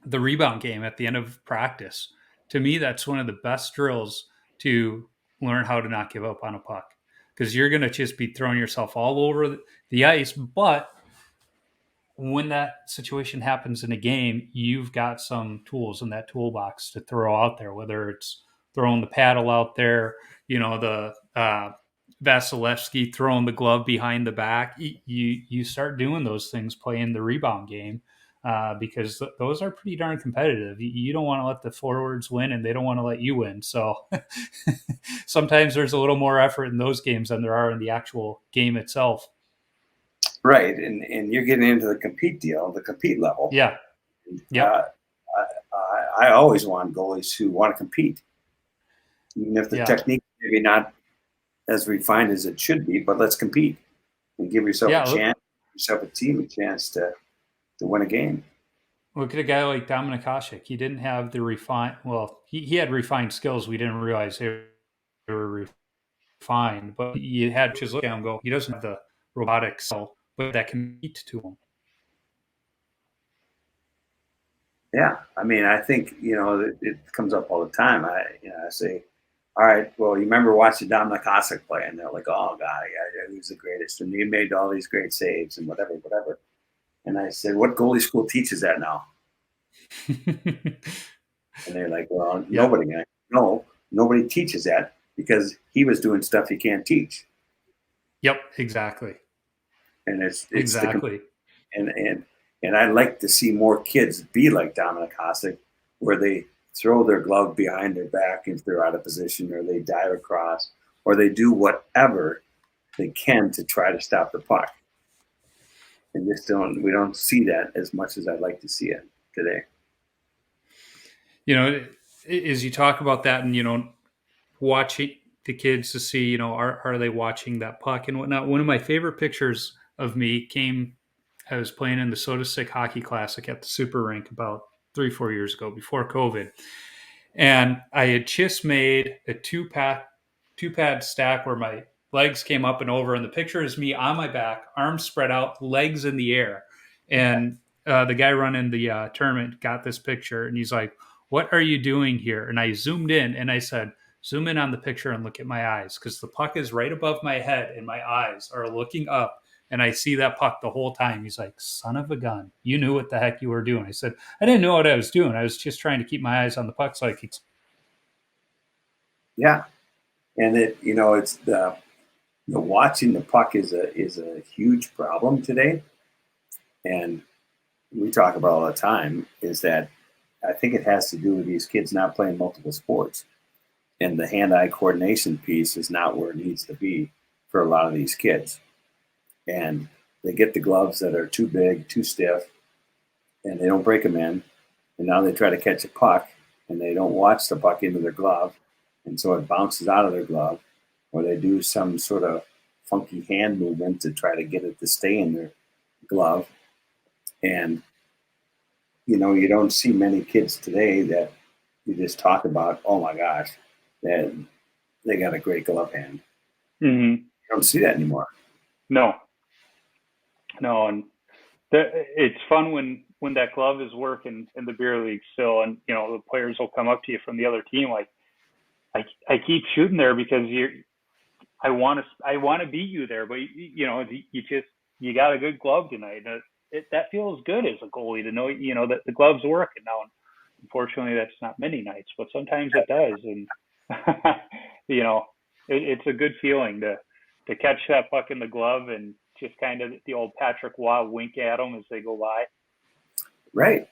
The rebound game at the end of practice. To me, that's one of the best drills to learn how to not give up on a puck, because you're going to just be throwing yourself all over the ice. But when that situation happens in a game, you've got some tools in that toolbox to throw out there, whether it's throwing the paddle out there, the Vasilevsky throwing the glove behind the back. You start doing those things playing the rebound game, because those are pretty darn competitive. You don't want to let the forwards win, and they don't want to let you win. So sometimes there's a little more effort in those games than there are in the actual game itself. Right, and you're getting into the compete level. Yeah. Yeah. I always want goalies who want to compete, even if the technique maybe not as refined as it should be. But let's compete and give yourself a chance, yourself a team a chance to win a game. Look at a guy like Dominik Hasek. He didn't have the refined. Well, he had refined skills. We didn't realize they were refined, but you had to just look at him and go, he doesn't have the robotic skill, but that can eat to him. Yeah, I mean, I think it comes up all the time. I say, all right, well, you remember watching Dominik Hasek play, and they're like, oh God, yeah, he's the greatest, and he made all these great saves and whatever. And I said, what goalie school teaches that now? And they're like, well, nobody. No, nobody teaches that, because he was doing stuff he can't teach. Yep, exactly. And it's exactly. And And I'd like to see more kids be like Dominic Hasek, where they throw their glove behind their back if they're out of position, or they dive across, or they do whatever they can to try to stop the puck. And we don't see that as much as I'd like to see it today. As you talk about that and, watching the kids to see, are they watching that puck and whatnot. One of my favorite pictures of me I was playing in the Soda Stick Hockey Classic at the Super Rink about 3-4 years ago before COVID. And I had just made a two-pad stack where my legs came up and over. And the picture is me on my back, arms spread out, legs in the air. And the guy running the tournament got this picture and he's like, "What are you doing here?" And I zoomed in and I said, "Zoom in on the picture and look at my eyes, because the puck is right above my head and my eyes are looking up. And I see that puck the whole time." He's like, "Son of a gun, you knew what the heck you were doing." I said, "I didn't know what I was doing. I was just trying to keep my eyes on the puck so I could." Yeah. And it's the watching the puck is a huge problem today. And we talk about all the time is that I think it has to do with these kids not playing multiple sports. And the hand-eye coordination piece is not where it needs to be for a lot of these kids. And they get the gloves that are too big, too stiff, and they don't break them in. And now they try to catch a puck, and they don't watch the puck into their glove. And so it bounces out of their glove, or they do some sort of funky hand movement to try to get it to stay in their glove. And, you don't see many kids today that you just talk about, oh my gosh, that they got a great glove hand. Mm-hmm. You don't see that anymore. No. And it's fun when that glove is working in the beer league still, and the players will come up to you from the other team like, I keep shooting there because I want to beat you there, but you got a good glove tonight. That feels good as a goalie to know that the glove's working. Now, unfortunately, that's not many nights, but sometimes it does, and it's a good feeling to catch that puck in the glove and just kind of the old Patrick Waugh wink at them as they go by. Right.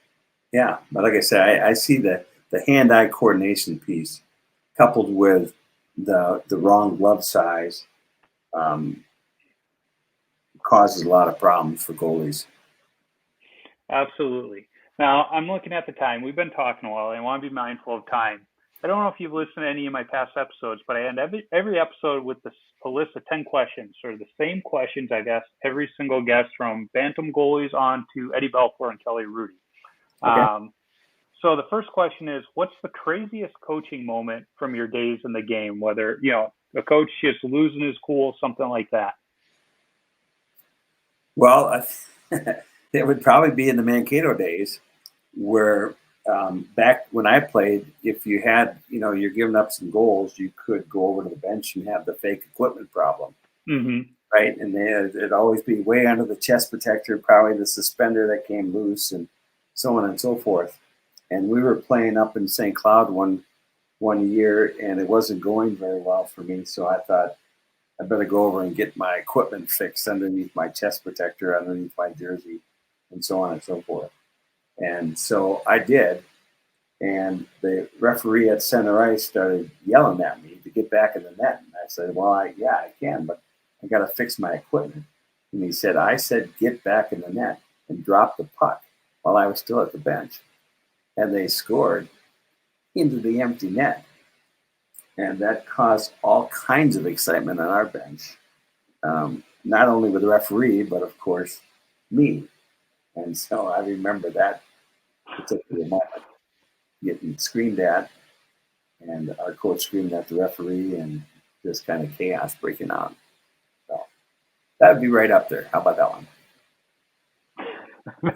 Yeah. But like I said, I see the hand-eye coordination piece coupled with the wrong glove size causes a lot of problems for goalies. Absolutely. Now, I'm looking at the time. We've been talking a while. I want to be mindful of time. I don't know if you've listened to any of my past episodes, but I end every episode with a list of 10 questions, or the same questions I've asked every single guest, from Bantam goalies on to Eddie Belfour and Kelly Rudy. Okay. So the first question is, what's the craziest coaching moment from your days in the game? Whether, a coach just losing his cool, something like that. Well, it would probably be in the Mankato days where back when I played, if you had, you're giving up some goals, you could go over to the bench and have the fake equipment problem. Mm-hmm. Right. And it'd always be way under the chest protector, probably the suspender that came loose, and so on and so forth. And we were playing up in St. Cloud one year, and it wasn't going very well for me. So I thought I better go over and get my equipment fixed underneath my chest protector, underneath my jersey, and so on and so forth. And so I did. And the referee at center ice started yelling at me to get back in the net. And I said, well, I can, but I got to fix my equipment. And he said, I said, get back in the net, and drop the puck while I was still at the bench. And they scored into the empty net. And that caused all kinds of excitement on our bench, not only with the referee, but of course, me. And so I remember that particular moment, getting screamed at, and our coach screamed at the referee, and just kind of chaos breaking out. So that would be right up there. How about that one?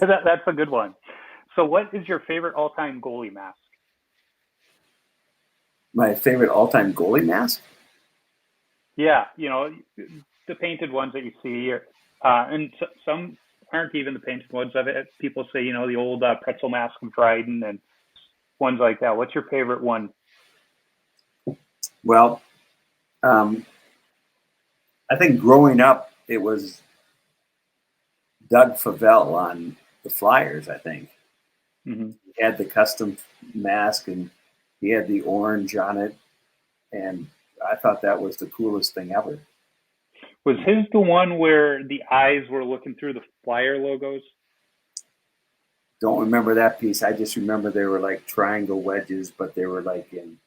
That's a good one. So what is your favorite all-time goalie mask? My favorite all-time goalie mask? Yeah, the painted ones that you see, and some aren't even the painted ones of it. People say, the old pretzel mask from Dryden and ones like that. What's your favorite one? Well, I think growing up, it was Doug Favell on the Flyers, I think. Mm-hmm. He had the custom mask and he had the orange on it. And I thought that was the coolest thing ever. Was his the one where the eyes were looking through the Flyer logos? Don't remember that piece. I just remember they were like triangle wedges, but they were like in.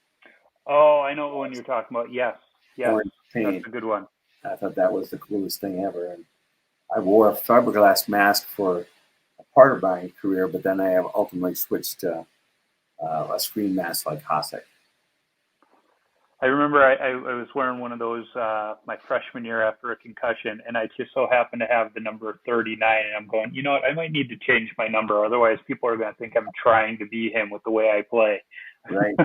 Oh, I know the one you're talking about. Yes, Orange paint. That's a good one. I thought that was the coolest thing ever. And I wore a fiberglass mask for a part of my career, but then I have ultimately switched to a screen mask like Hasek. I remember I was wearing one of those my freshman year after a concussion, and I just so happened to have the number 39, and I'm going, you know what, I might need to change my number, otherwise people are going to think I'm trying to be him with the way I play. Right.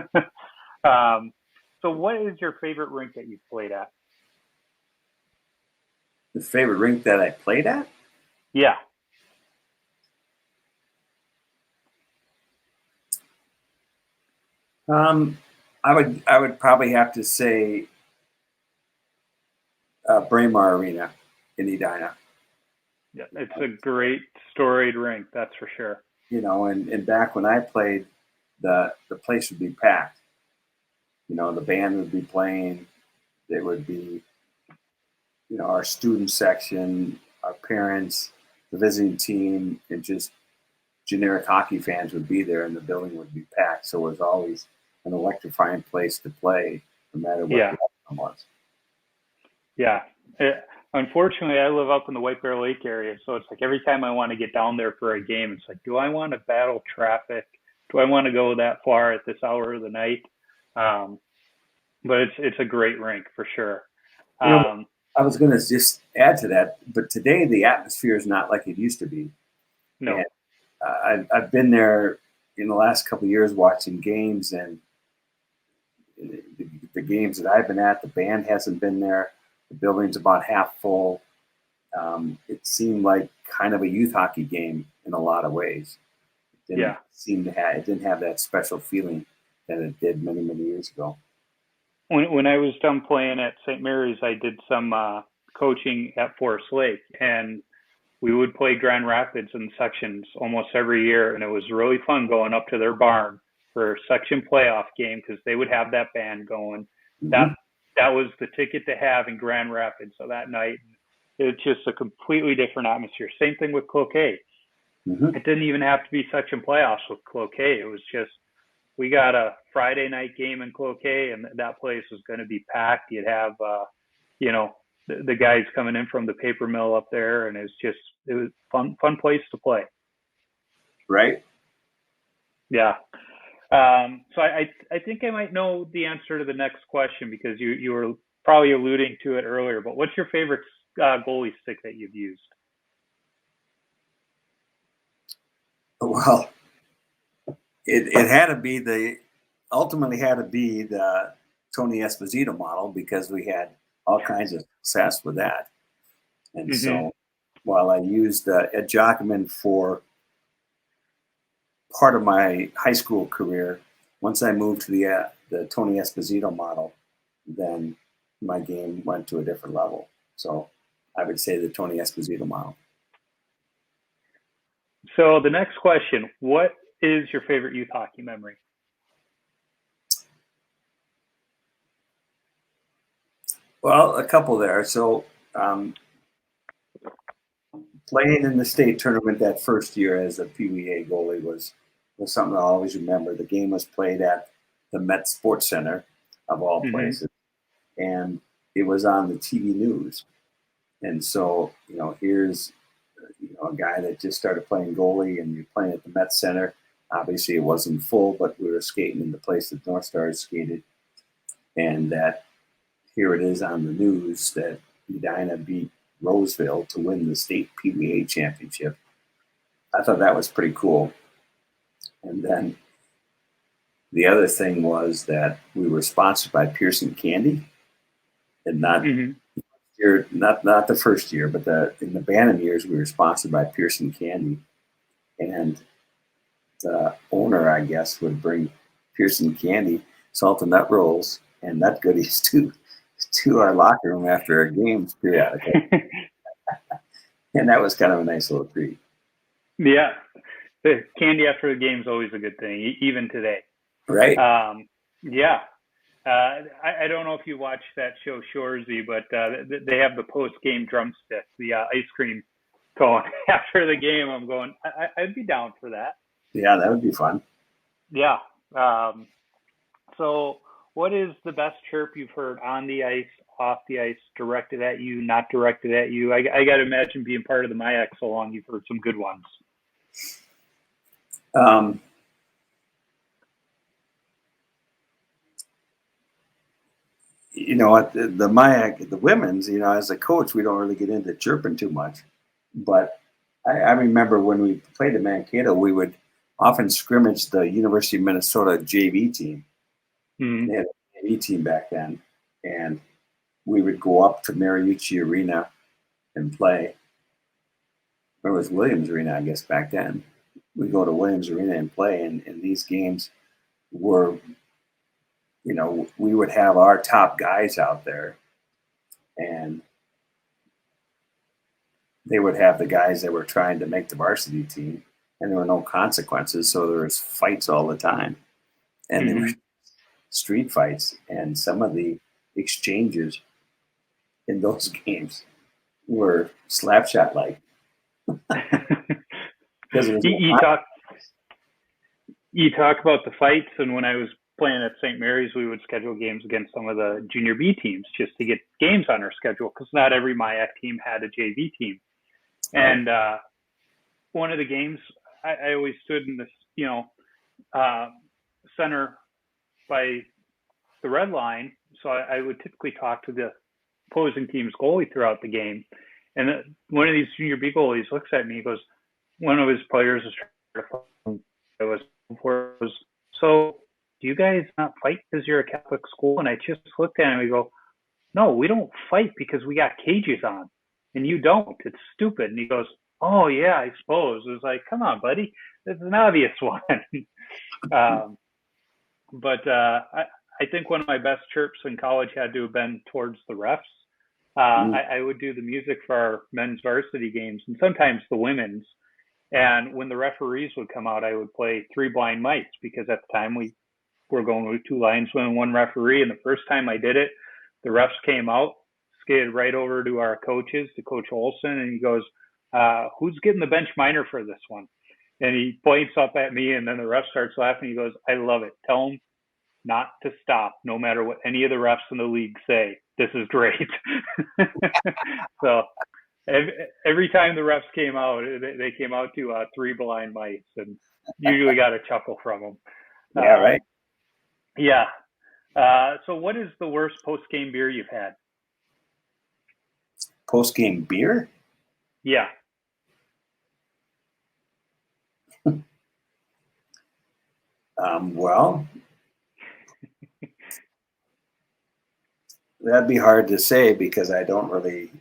So what is your favorite rink that you've played at? The favorite rink that I played at? Yeah. I would probably have to say Braemar Arena in Edina. Yeah, it's a great storied rink, that's for sure. You know, and back when I played, the place would be packed. You know, the band would be playing. There would be, you know, our student section, our parents, the visiting team, and just generic hockey fans would be there, and the building would be packed. So it was always an electrifying place to play, no matter what the outcome was. Yeah. Unfortunately, I live up in the White Bear Lake area, so it's like every time I want to get down there for a game, it's like, do I want to battle traffic? Do I want to go that far at this hour of the night? But it's a great rink for sure. You know, I was going to just add to that, but today the atmosphere is not like it used to be. No. And, I've been there in the last couple of years watching games, and the games that I've been at, the band hasn't been there. The building's about half full. It seemed like kind of a youth hockey game in a lot of ways. It didn't have that special feeling that it did many, many years ago. When I was done playing at St. Mary's, I did some coaching at Forest Lake, and we would play Grand Rapids in sections almost every year, and it was really fun going up to their barn for a section playoff game because they would have that band going. Mm-hmm. That was the ticket to have in Grand Rapids. So that night, it's just a completely different atmosphere. Same thing with Cloquet. Mm-hmm. It didn't even have to be section playoffs with Cloquet. It was just, we got a Friday night game in Cloquet, and that place was going to be packed. You'd have, the guys coming in from the paper mill up there, and it was fun place to play. Right. Yeah. So I think I might know the answer to the next question because you were probably alluding to it earlier, but what's your favorite goalie stick that you've used? Well, it had to be ultimately had to be the Tony Esposito model because we had all kinds of success with that. And mm-hmm. So while I used Ed Jockman for part of my high school career, once I moved to the Tony Esposito model, then my game went to a different level. So I would say the Tony Esposito model. So the next question, what is your favorite youth hockey memory? Well, a couple there. So playing in the state tournament that first year as a PWA goalie was something I always remember. The game was played at the Met Sports Center, of all mm-hmm. places, and it was on the TV news. And so, here's a guy that just started playing goalie, and you're playing at the Met Center. Obviously, it wasn't full, but we were skating in the place that North Stars skated, and that here it is on the news that Edina beat Roseville to win the state PWA championship. I thought that was pretty cool. And then the other thing was that we were sponsored by Pearson Candy, and not mm-hmm. not the first year, but in the Bantam years we were sponsored by Pearson Candy, and the owner, I guess, would bring Pearson Candy, salt and nut rolls, and nut goodies to our locker room after our games periodically, and that was kind of a nice little treat. Yeah. The candy after the game is always a good thing, even today. Right. Yeah. I don't know if you watch that show Shoresy, but they have the post-game drumstick, the ice cream cone after the game. I'm going, I'd be down for that. Yeah, that would be fun. Yeah. So what is the best chirp you've heard on the ice, off the ice, directed at you, not directed at you? I got to imagine being part of the MIAC so long, you've heard some good ones. You know, at the MIAC, the women's, you know, as a coach, we don't really get into chirping too much. But I remember when we played at Mankato, we would often scrimmage the University of Minnesota JV team. Mm-hmm. They had a JV team back then. And we would go up to Mariucci Arena and play. Or it was Williams Arena, I guess, back then. We'd go to Williams Arena and play. And these games were, you know, we would have our top guys out there. And they would have the guys that were trying to make the varsity team. And there were no consequences. So there was fights all the time. And Mm-hmm. there were street fights. And some of the exchanges in those games were slapshot like. You talk about the fights, and when I was playing at St. Mary's, we would schedule games against some of the junior B teams just to get games on our schedule because not every MIAC team had a JV team. And one of the games, I always stood in this, you know, center by the red line, so I would typically talk to the opposing team's goalie throughout the game. And one of these junior B goalies looks at me, he goes, one of his players is trying to fight. So do you guys not fight because you're a Catholic school? And I just looked at him and we go, no, we don't fight because we got cages on and you don't. It's stupid. And he goes, oh yeah, I suppose. It was like, come on, buddy. This is an obvious one. But I think one of my best chirps in college had to have been towards the refs. I would do the music for our men's varsity games and sometimes the women's. And when the referees would come out, I would play Three Blind Mice because at the time we were going with two linesmen and one referee. And the first time I did it, the refs came out, skated right over to our coaches, to Coach Olson, and he goes, who's getting the bench minor for this one? And he points up at me, and then the ref starts laughing. He goes, I love it. Tell him not to stop, no matter what any of the refs in the league say. This is great. So every time the refs came out, they came out to Three Blind Mice, and usually got a chuckle from them. Yeah, right. Yeah. So what is the worst post-game beer you've had? Post-game beer? Yeah. Well, that'd be hard to say because I don't really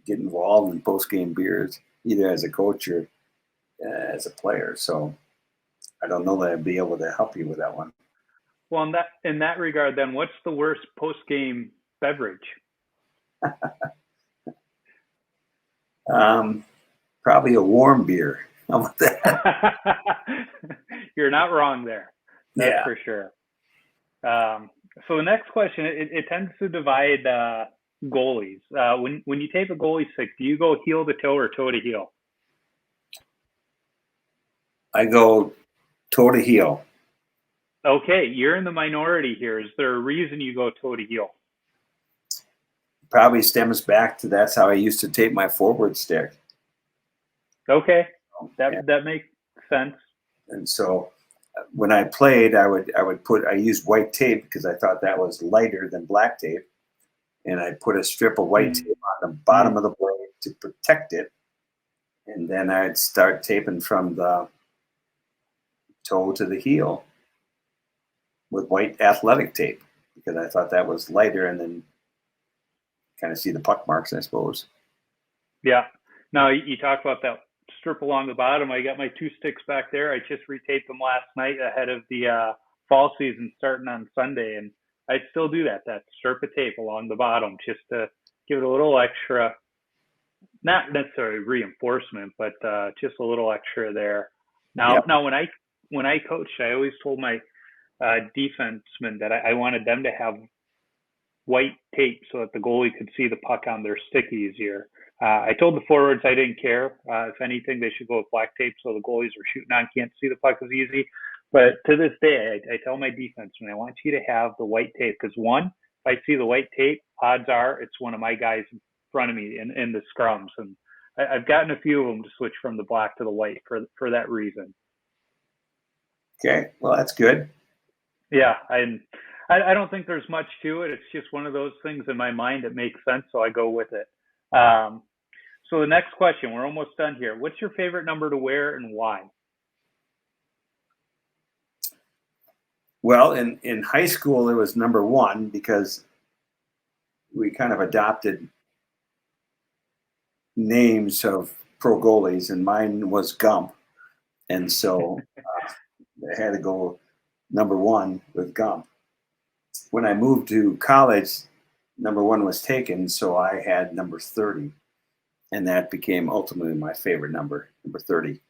get involved in post-game beers, either as a coach or as a player. So I don't know that I'd be able to help you with that one. Well, in that regard, then, what's the worst post-game beverage? Probably a warm beer. How about that? You're not wrong there. That's for sure. So the next question, it tends to divide goalies. When you tape a goalie stick, do you go heel to toe or toe to heel? I go toe to heel. Okay, you're in the minority here. Is there a reason you go toe to heel? Probably stems back to that's how I used to tape my forward stick. Okay, that makes sense. And so when I played, I used white tape because I thought that was lighter than black tape, and I put a strip of white tape on the bottom of the blade to protect it, and then I'd start taping from the toe to the heel with white athletic tape because I thought that was lighter, and then kind of see the puck marks, I suppose. Yeah. Now you talk about that strip along the bottom. I got my two sticks back there. I just retaped them last night ahead of the fall season starting on Sunday, and I still do that strip of tape along the bottom just to give it a little extra not necessarily reinforcement, but just a little extra there. Now when I coached, I always told my defensemen that I wanted them to have white tape so that the goalie could see the puck on their stick easier. I told the forwards I didn't care. If anything, they should go with black tape so the goalies are shooting on can't see the puck as easy. But to this day, I tell my defensemen, I want you to have the white tape because one, if I see the white tape, odds are it's one of my guys in front of me in the scrums. And I've gotten a few of them to switch from the black to the white for that reason. Okay, well, that's good. Yeah, I don't think there's much to it. It's just one of those things in my mind that makes sense, so I go with it. So the next question, we're almost done here. What's your favorite number to wear and why? Well, in high school, it was number 1 because we kind of adopted names of pro goalies, and mine was Gump. And so I had to go number 1 with Gump. When I moved to college, number 1 was taken, so I had number 30. And that became ultimately my favorite number 30.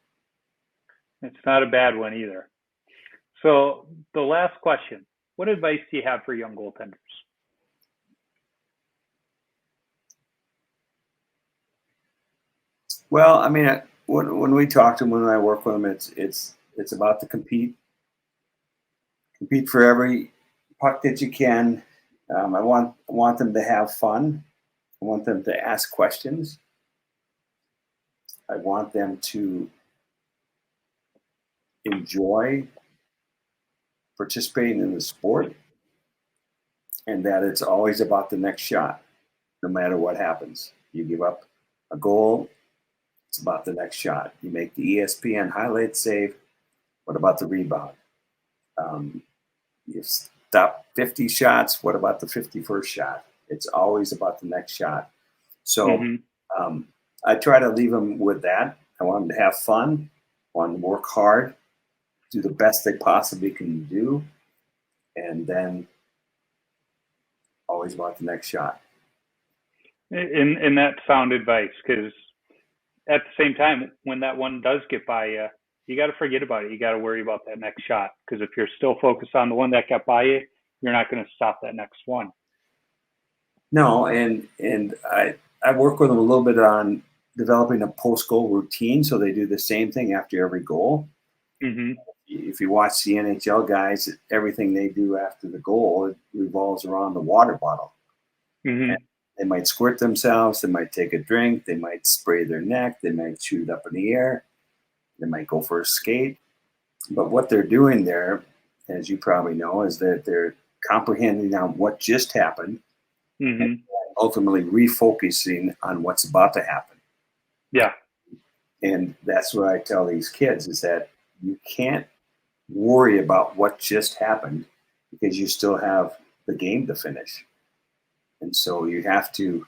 It's not a bad one either. So the last question, what advice do you have for young goaltenders? Well, I mean, when we talk to them, when I work with them, it's about to compete for every puck that you can. I want them to have fun. I want them to ask questions. I want them to enjoy participating in the sport, and that it's always about the next shot, no matter what happens. You give up a goal, it's about the next shot. You make the ESPN highlight save, what about the rebound? You stop 50 shots, what about the 51st shot? It's always about the next shot. So I try to leave them with that. I want them to have fun, I want them to work hard, do the best they possibly can do, and then always about the next shot. And that's sound advice, because at the same time, when that one does get by you, you got to forget about it. You got to worry about that next shot, because if you're still focused on the one that got by you, you're not going to stop that next one. No, and I work with them a little bit on developing a post-goal routine, so they do the same thing after every goal. Mm-hmm. If you watch the NHL guys, everything they do after the goal, it revolves around the water bottle. Mm-hmm. They might squirt themselves, they might take a drink, they might spray their neck, they might shoot it up in the air, they might go for a skate. But what they're doing there, as you probably know, is that they're comprehending on what just happened, and ultimately refocusing on what's about to happen. Yeah. And that's what I tell these kids, is that you can't worry about what just happened because you still have the game to finish. And so you have to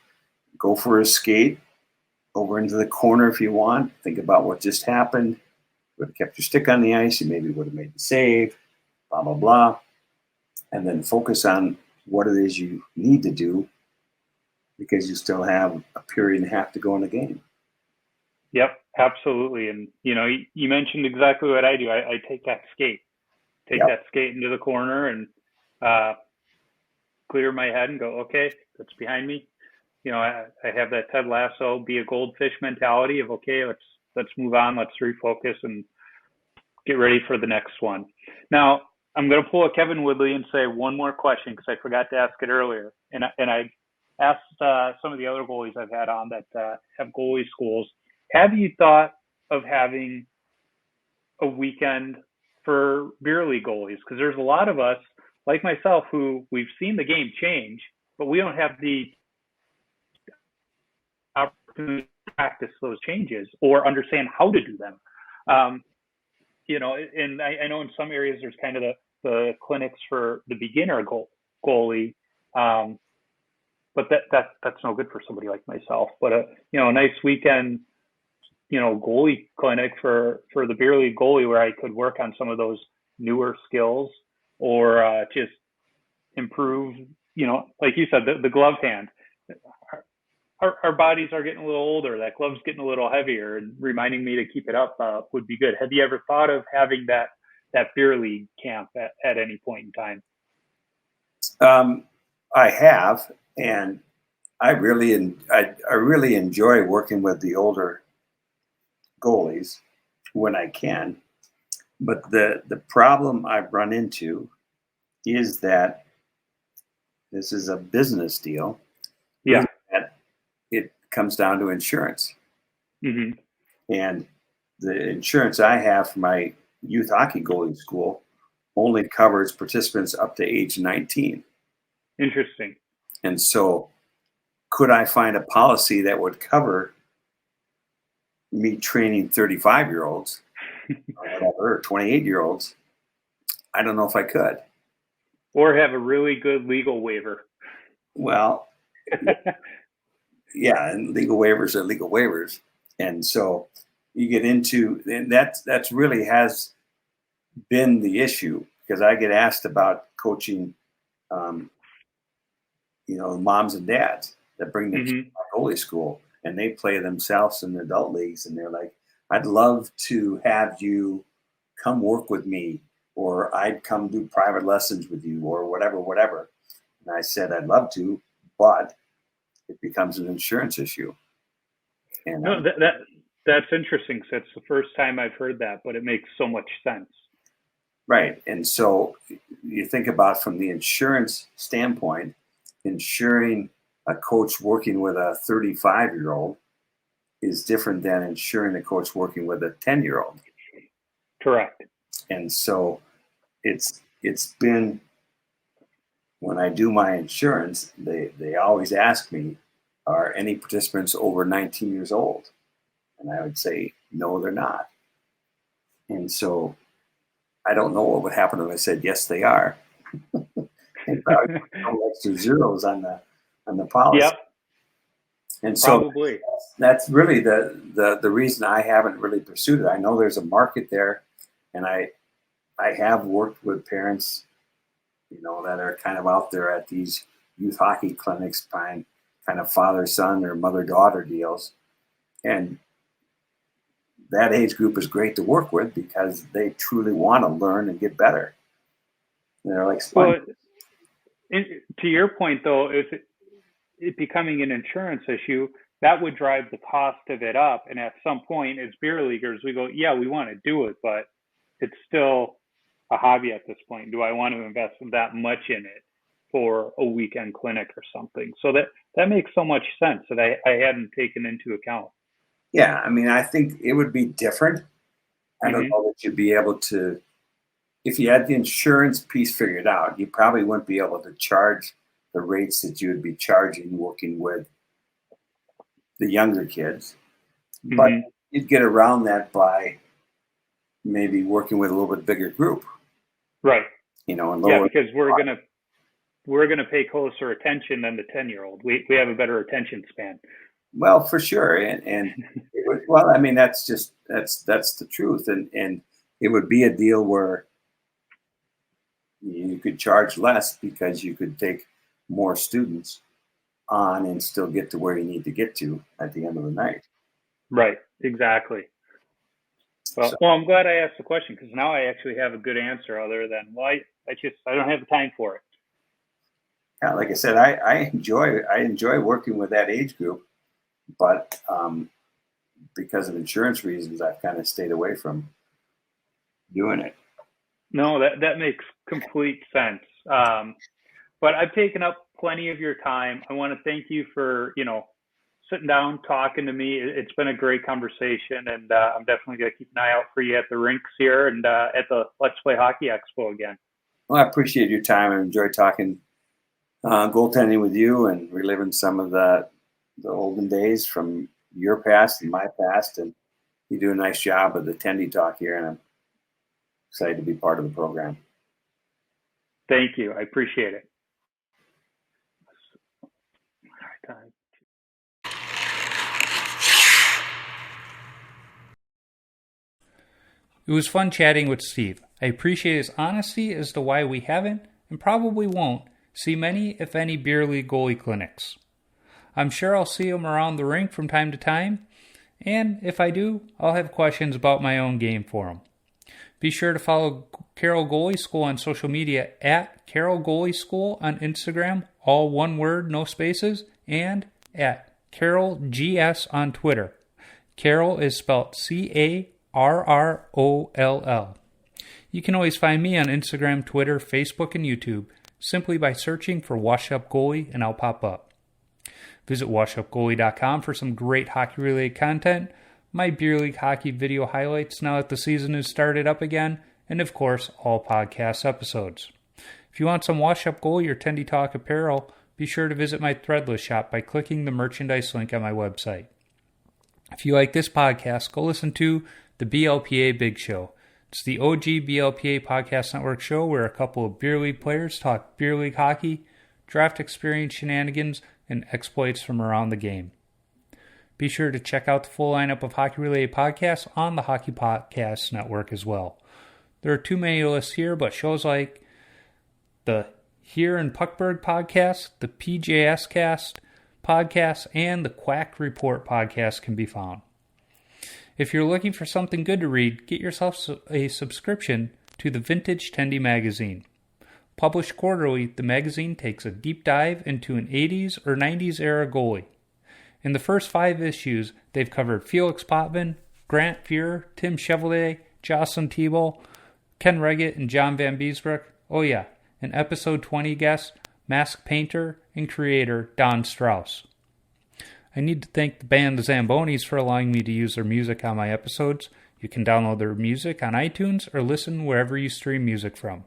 go for a skate over into the corner if you want. Think about what just happened. You would have kept your stick on the ice. You maybe would have made the save, blah, blah, blah. And then focus on what it is you need to do because you still have a period and a half to go in the game. Yep, absolutely. And, you mentioned exactly what I do. I take that skate. That skate into the corner and clear my head and go, okay, that's behind me. I have that Ted Lasso, be a goldfish mentality of, okay, let's move on, let's refocus and get ready for the next one. Now, I'm going to pull a Kevin Woodley and say one more question because I forgot to ask it earlier. And I asked some of the other goalies I've had on that have goalie schools, have you thought of having a weekend for beer league goalies? Because there's a lot of us, like myself, who we've seen the game change, but we don't have the opportunity to practice those changes or understand how to do them. And I know in some areas there's kind of the clinics for the beginner goalie, but that's no good for somebody like myself. But a nice weekend, goalie clinic for the beer league goalie where I could work on some of those newer skills or just improve, like you said, the glove hand. our bodies are getting a little older. That glove's getting a little heavier, and reminding me to keep it up would be good. Have you ever thought of having that beer league camp at any point in time? I have, and I really enjoy working with the older goalies when I can. But the problem I've run into is that this is a business deal. Yeah. That it comes down to insurance. Mm-hmm. And the insurance I have for my youth hockey goalie school only covers participants up to age 19. Interesting. And so could I find a policy that would cover me training 35-year-olds or whatever, or 28-year-olds? I don't know if I could. Or have a really good legal waiver. Well, yeah, and legal waivers are legal waivers. And so you get into, and that's really has been the issue, because I get asked about coaching, moms and dads that bring them to my goalie school, and they play themselves in the adult leagues, and they're like, I'd love to have you come work with me, or I'd come do private lessons with you, or whatever. And I said, I'd love to, but it becomes an insurance issue. And no, that's interesting. So it's the first time I've heard that, but it makes so much sense. Right. And so you think about from the insurance standpoint, insuring a coach working with a 35-year-old is different than insuring a coach working with a 10-year-old. Correct. And so it's been, when I do my insurance, they always ask me, are any participants over 19 years old? And I would say, no, they're not. And so I don't know what would happen if I said, yes, they are. And probably no extra zeros on the policy. Yep. And so probably that's really the reason I haven't really pursued it. I know there's a market there, and I have worked with parents, that are kind of out there at these youth hockey clinics, kind of father-son or mother-daughter deals. And that age group is great to work with because they truly want to learn and get better. And they're like, well, to your point though, if it becoming an insurance issue, that would drive the cost of it up. And at some point, as beer leaguers, we go, yeah, we want to do it, but it's still a hobby at this point. Do I want to invest that much in it for a weekend clinic or something? So that makes so much sense that I hadn't taken into account. Yeah, I mean, I think it would be different. I don't know that you'd be able to, if you had the insurance piece figured out, you probably wouldn't be able to charge the rates that you would be charging working with the younger kids. But you'd get around that by maybe working with a little bit bigger group. Right. And lower. Yeah, because we're gonna pay closer attention than the 10-year-old. We have a better attention span. Well, for sure, and well, I mean, that's the truth, and it would be a deal where you could charge less because you could take more students on and still get to where you need to get to at the end of the night. Right. Exactly. Well, I'm glad I asked the question, because now I actually have a good answer other than, I don't have the time for it. Yeah, like I said, I enjoy working with that age group, but because of insurance reasons, I've kind of stayed away from doing it. No, that makes complete sense. But I've taken up plenty of your time. I want to thank you for, sitting down, talking to me. It's been a great conversation, and I'm definitely going to keep an eye out for you at the rinks here and at the Let's Play Hockey Expo again. Well, I appreciate your time. I enjoyed talking goaltending with you and reliving some of the olden days from your past and my past. And you do a nice job of the Tendy Talk here, and I'm excited to be part of the program. Thank you. I appreciate it. It was fun chatting with Steve. I appreciate his honesty as to why we haven't, and probably won't, see many, if any, beer league goalie clinics. I'm sure I'll see him around the rink from time to time, and if I do, I'll have questions about my own game for him. Be sure to follow Carroll Goalie School on social media at Carroll Goalie School on Instagram, all one word, no spaces, and at Carroll GS on Twitter. Carroll is spelled Carroll. You can always find me on Instagram, Twitter, Facebook, and YouTube simply by searching for Wash Up Goalie, and I'll pop up. Visit washupgoalie.com for some great hockey-related content, my beer league hockey video highlights now that the season has started up again, and of course, all podcast episodes. If you want some Wash Up Goalie or Tendy Talk apparel, be sure to visit my Threadless shop by clicking the merchandise link on my website. If you like this podcast, go listen to the BLPA Big Show. It's the OG BLPA Podcast Network show where a couple of beer league players talk beer league hockey, draft experience shenanigans, and exploits from around the game. Be sure to check out the full lineup of hockey-related podcasts on the Hockey Podcast Network as well. There are too many to list here, but shows like the Here in Puckburg podcast, the PJS Cast podcast, and the Quack Report podcast can be found. If you're looking for something good to read, get yourself a subscription to the Vintage Tendy magazine. Published quarterly, the magazine takes a deep dive into an 80s or 90s era goalie. In the first 5 issues, they've covered Felix Potvin, Grant Fuhrer, Tim Chevalier, Jocelyn Thibault, Ken Reggett, and John Van Beesbrook. Oh yeah, an episode 20 guest, mask painter and creator Don Strauss. I need to thank the band The Zambonis for allowing me to use their music on my episodes. You can download their music on iTunes or listen wherever you stream music from.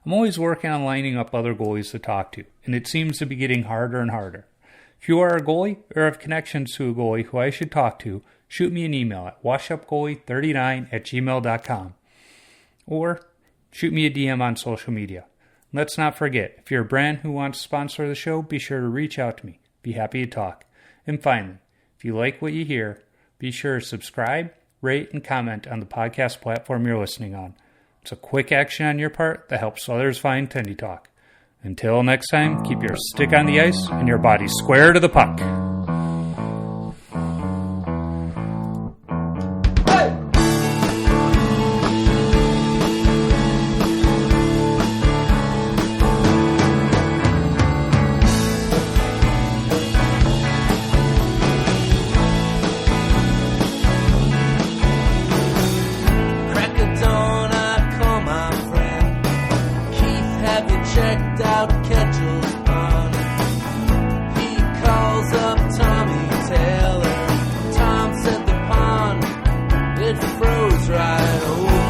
I'm always working on lining up other goalies to talk to, and it seems to be getting harder and harder. If you are a goalie or have connections to a goalie who I should talk to, shoot me an email at washupgoalie39@gmail.com or shoot me a DM on social media. Let's not forget, if you're a brand who wants to sponsor the show, be sure to reach out to me. Be happy to talk. And finally, if you like what you hear, be sure to subscribe, rate, and comment on the podcast platform you're listening on. It's a quick action on your part that helps others find Tendy Talk. Until next time, keep your stick on the ice and your body square to the puck. Checked out Ketchell's Pond. He calls up Tommy Taylor. Tom said the pond, it froze right over.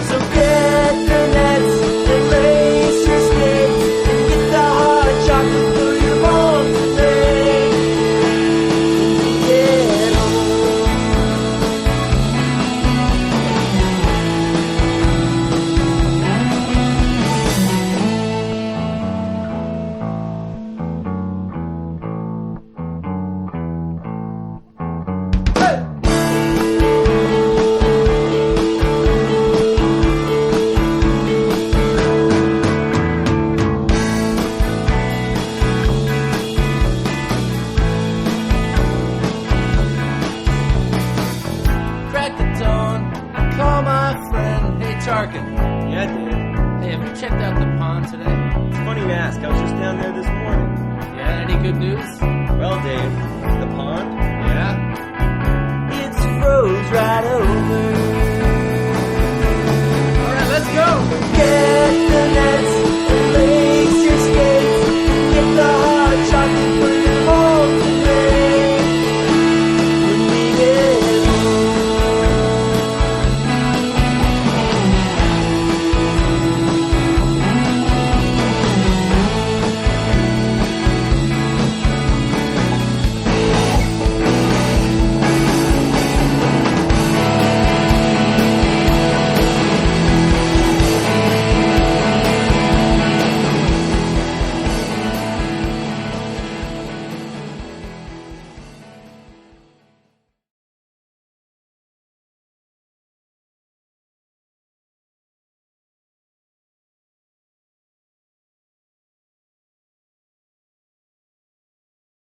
So get the nets and lace your skates and get the hot chocolate for your mom today. When you get home. Yeah, Dave. Hey, have you checked out the pond today? Funny you ask. I was just down there this morning. Yeah, any good news? Well, Dave, the pond? Yeah? It's froze right over. Alright, let's go! Yeah.